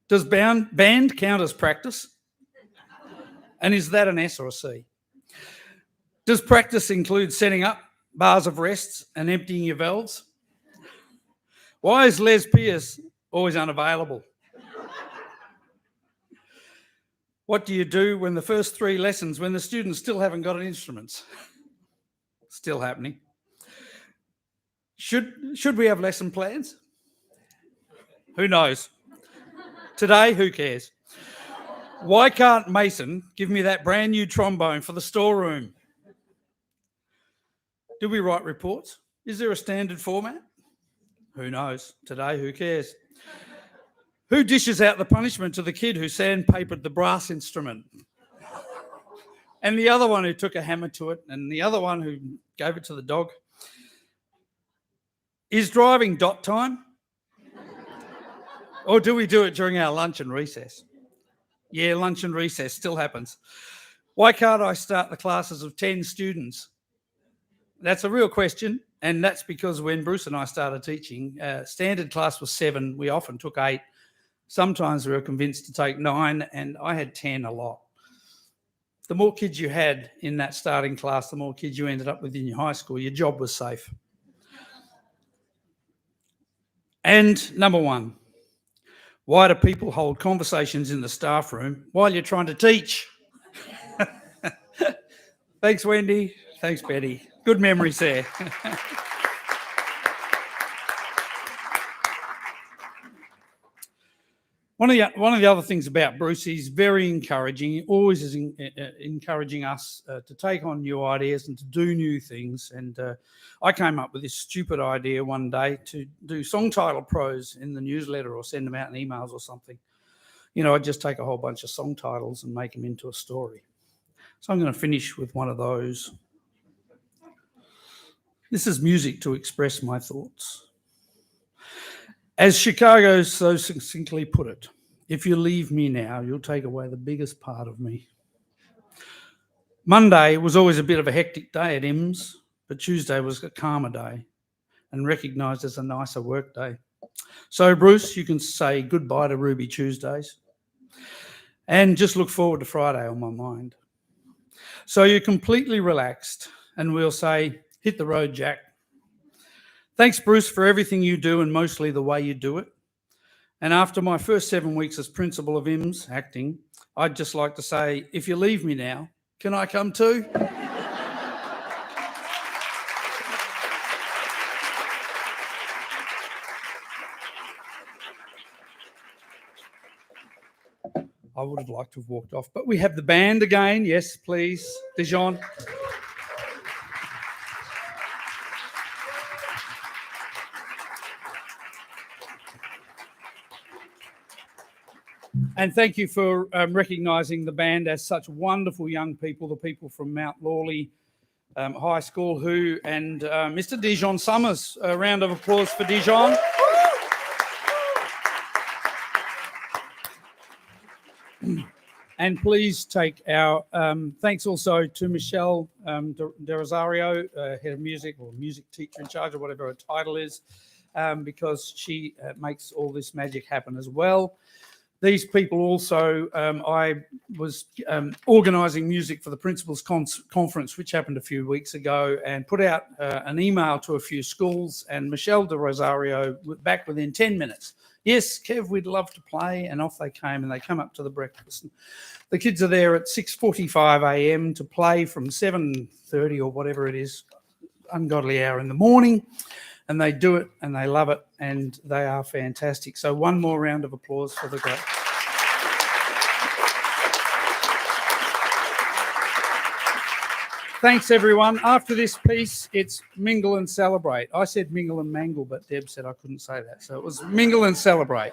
Speaker 3: Does band count as practice? And is that an S or a C? Does practice include setting up bars of rests and emptying your valves? Why is Les Pierce always unavailable? What do you do when the first 3 lessons, when the students still haven't got instruments? Still happening. Should we have lesson plans? Who knows? Today, who cares? Why can't Mason give me that brand new trombone for the storeroom? Do we write reports? Is there a standard format? Who knows? Today, who cares? Who dishes out the punishment to the kid who sandpapered the brass instrument? And the other one who took a hammer to it, and the other one who gave it to the dog? Is driving dot time? Or do we do it during our lunch and recess? Yeah, lunch and recess still happens. Why can't I start the classes of 10 students? That's a real question, and that's because when Bruce and I started teaching, standard class was 7. We often took 8. Sometimes we were convinced to take 9, and I had 10 a lot. The more kids you had in that starting class, the more kids you ended up with in your high school. Your job was safe. And number one, why do people hold conversations in the staff room while you're trying to teach? Thanks, Wendy. Thanks, Betty. Good memories there. One of the other things about Bruce, he's very encouraging. He always is encouraging us to take on new ideas and to do new things. And I came up with this stupid idea one day to do song title pros in the newsletter or send them out in emails or something. You know, I'd just take a whole bunch of song titles and make them into a story. So I'm going to finish with one of those. This is music to express my thoughts. As Chicago so succinctly put it, if you leave me now, you'll take away the biggest part of me. Monday was always a bit of a hectic day at IMS, but Tuesday was a calmer day and recognised as a nicer work day. So, Bruce, you can say goodbye to Ruby Tuesdays and just look forward to Friday on my mind. So you're completely relaxed and we'll say, hit the road, Jack. Thanks, Bruce, for everything you do and mostly the way you do it. And after my first 7 weeks as principal of IMS acting, I'd just like to say, if you leave me now, can I come too? I would have liked to have walked off, but we have the band again. Yes, please, Dijon. And thank you for recognising the band as such wonderful young people, the people from Mount Lawley High School, and Mr. Dijon Summers. A round of applause for Dijon. And please take our thanks also to Michelle De Rosario, head of music or music teacher in charge or whatever her title is, because she makes all this magic happen as well. These people also, I was organising music for the Principals Conference, which happened a few weeks ago, and put out an email to a few schools, and Michelle De Rosario back within 10 minutes. Yes, Kev, we'd love to play, and off they came, and they come up to the breakfast. The kids are there at 6:45 a.m. to play from 7:30 or whatever it is, ungodly hour in the morning. And they do it and they love it and they are fantastic. So one more round of applause for the group. Thanks, everyone. After this piece, it's mingle and celebrate. I said mingle and mangle, but Deb said I couldn't say that. So it was mingle and celebrate.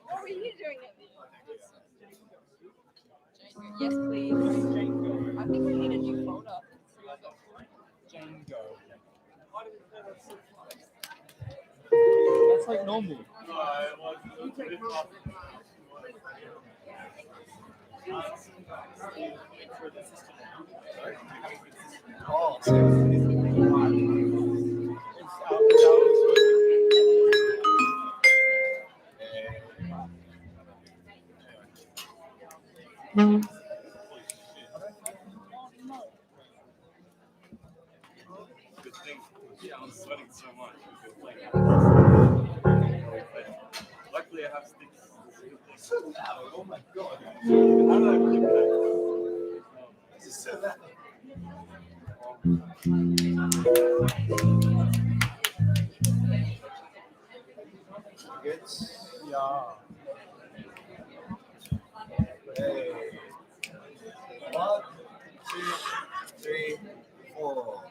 Speaker 8: What were you doing at the Yes, please. I think we need a new folder.
Speaker 1: Django. That's like normal. Oh,
Speaker 2: Good thing. Yeah, I'm sweating so much. Luckily, I have sticks.
Speaker 1: Oh my god.
Speaker 2: How did I flip that?
Speaker 1: This is so bad. Good. Yeah. Hey. 1, 2, 3, 4.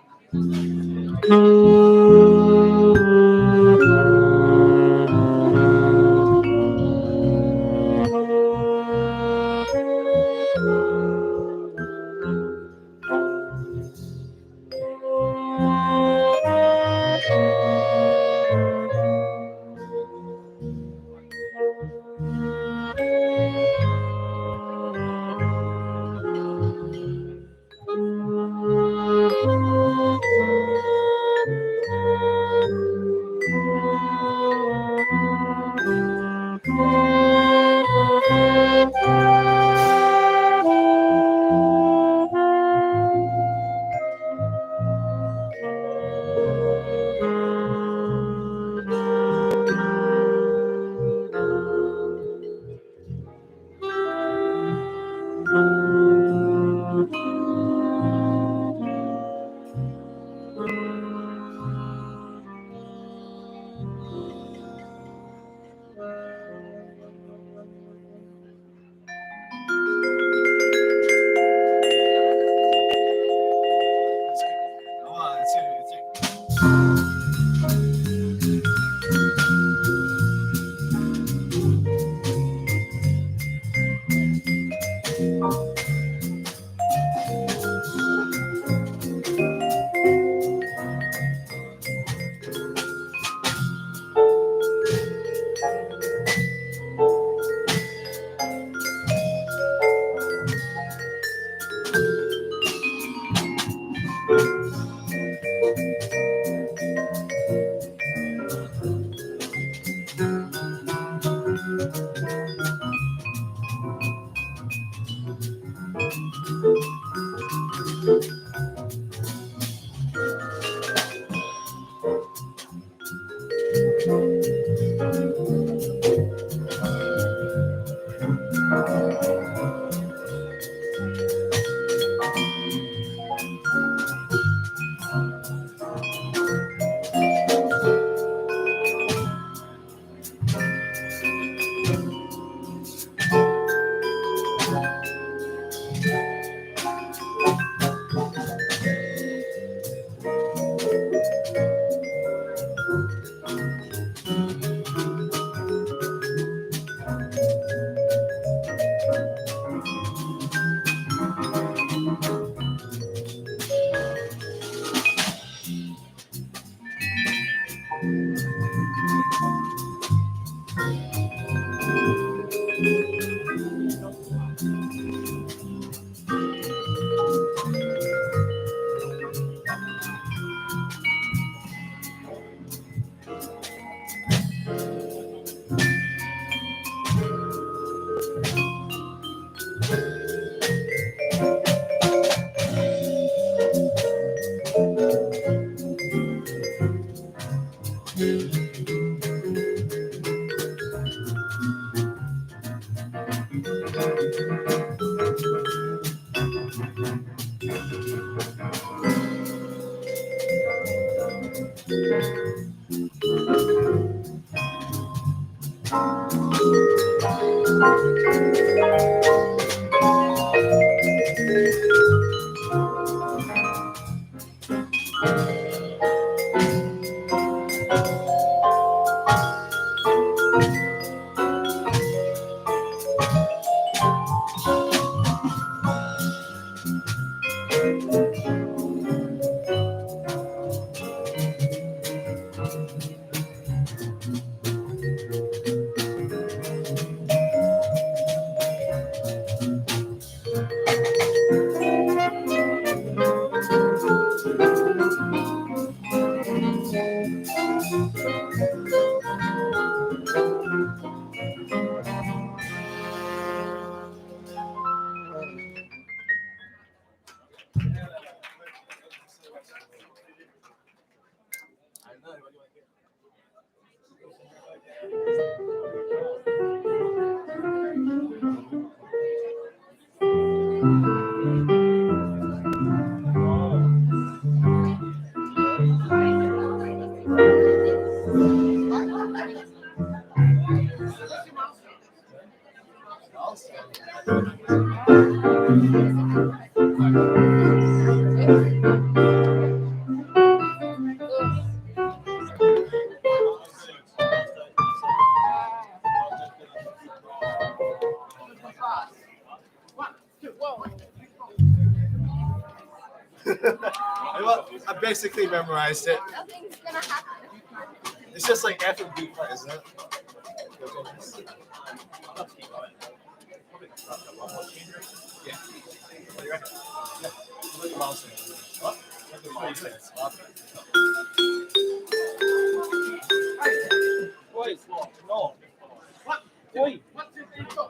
Speaker 1: I basically memorized it.
Speaker 8: Nothing's gonna happen.
Speaker 1: It's just like F and B flat, isn't it? Yeah. What do you reckon? Yeah. What do your mom say? What? What do your mom say? Boys, no. What? Boy. What did they go?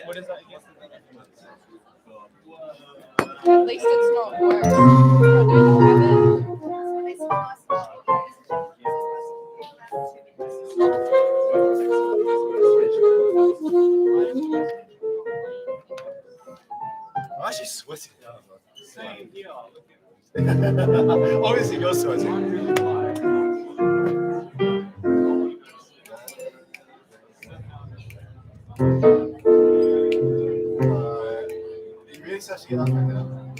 Speaker 1: What is that again?
Speaker 8: At least it's not worse. I don't have it.
Speaker 1: I'm actually sweating. Same here. Obviously, your size. You really actually get up right now.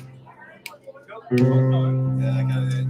Speaker 1: Yeah, I got it.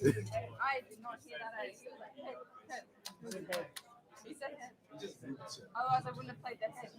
Speaker 8: I did not hear that. He was like, head, head. He said head. Otherwise, I wouldn't have played the head.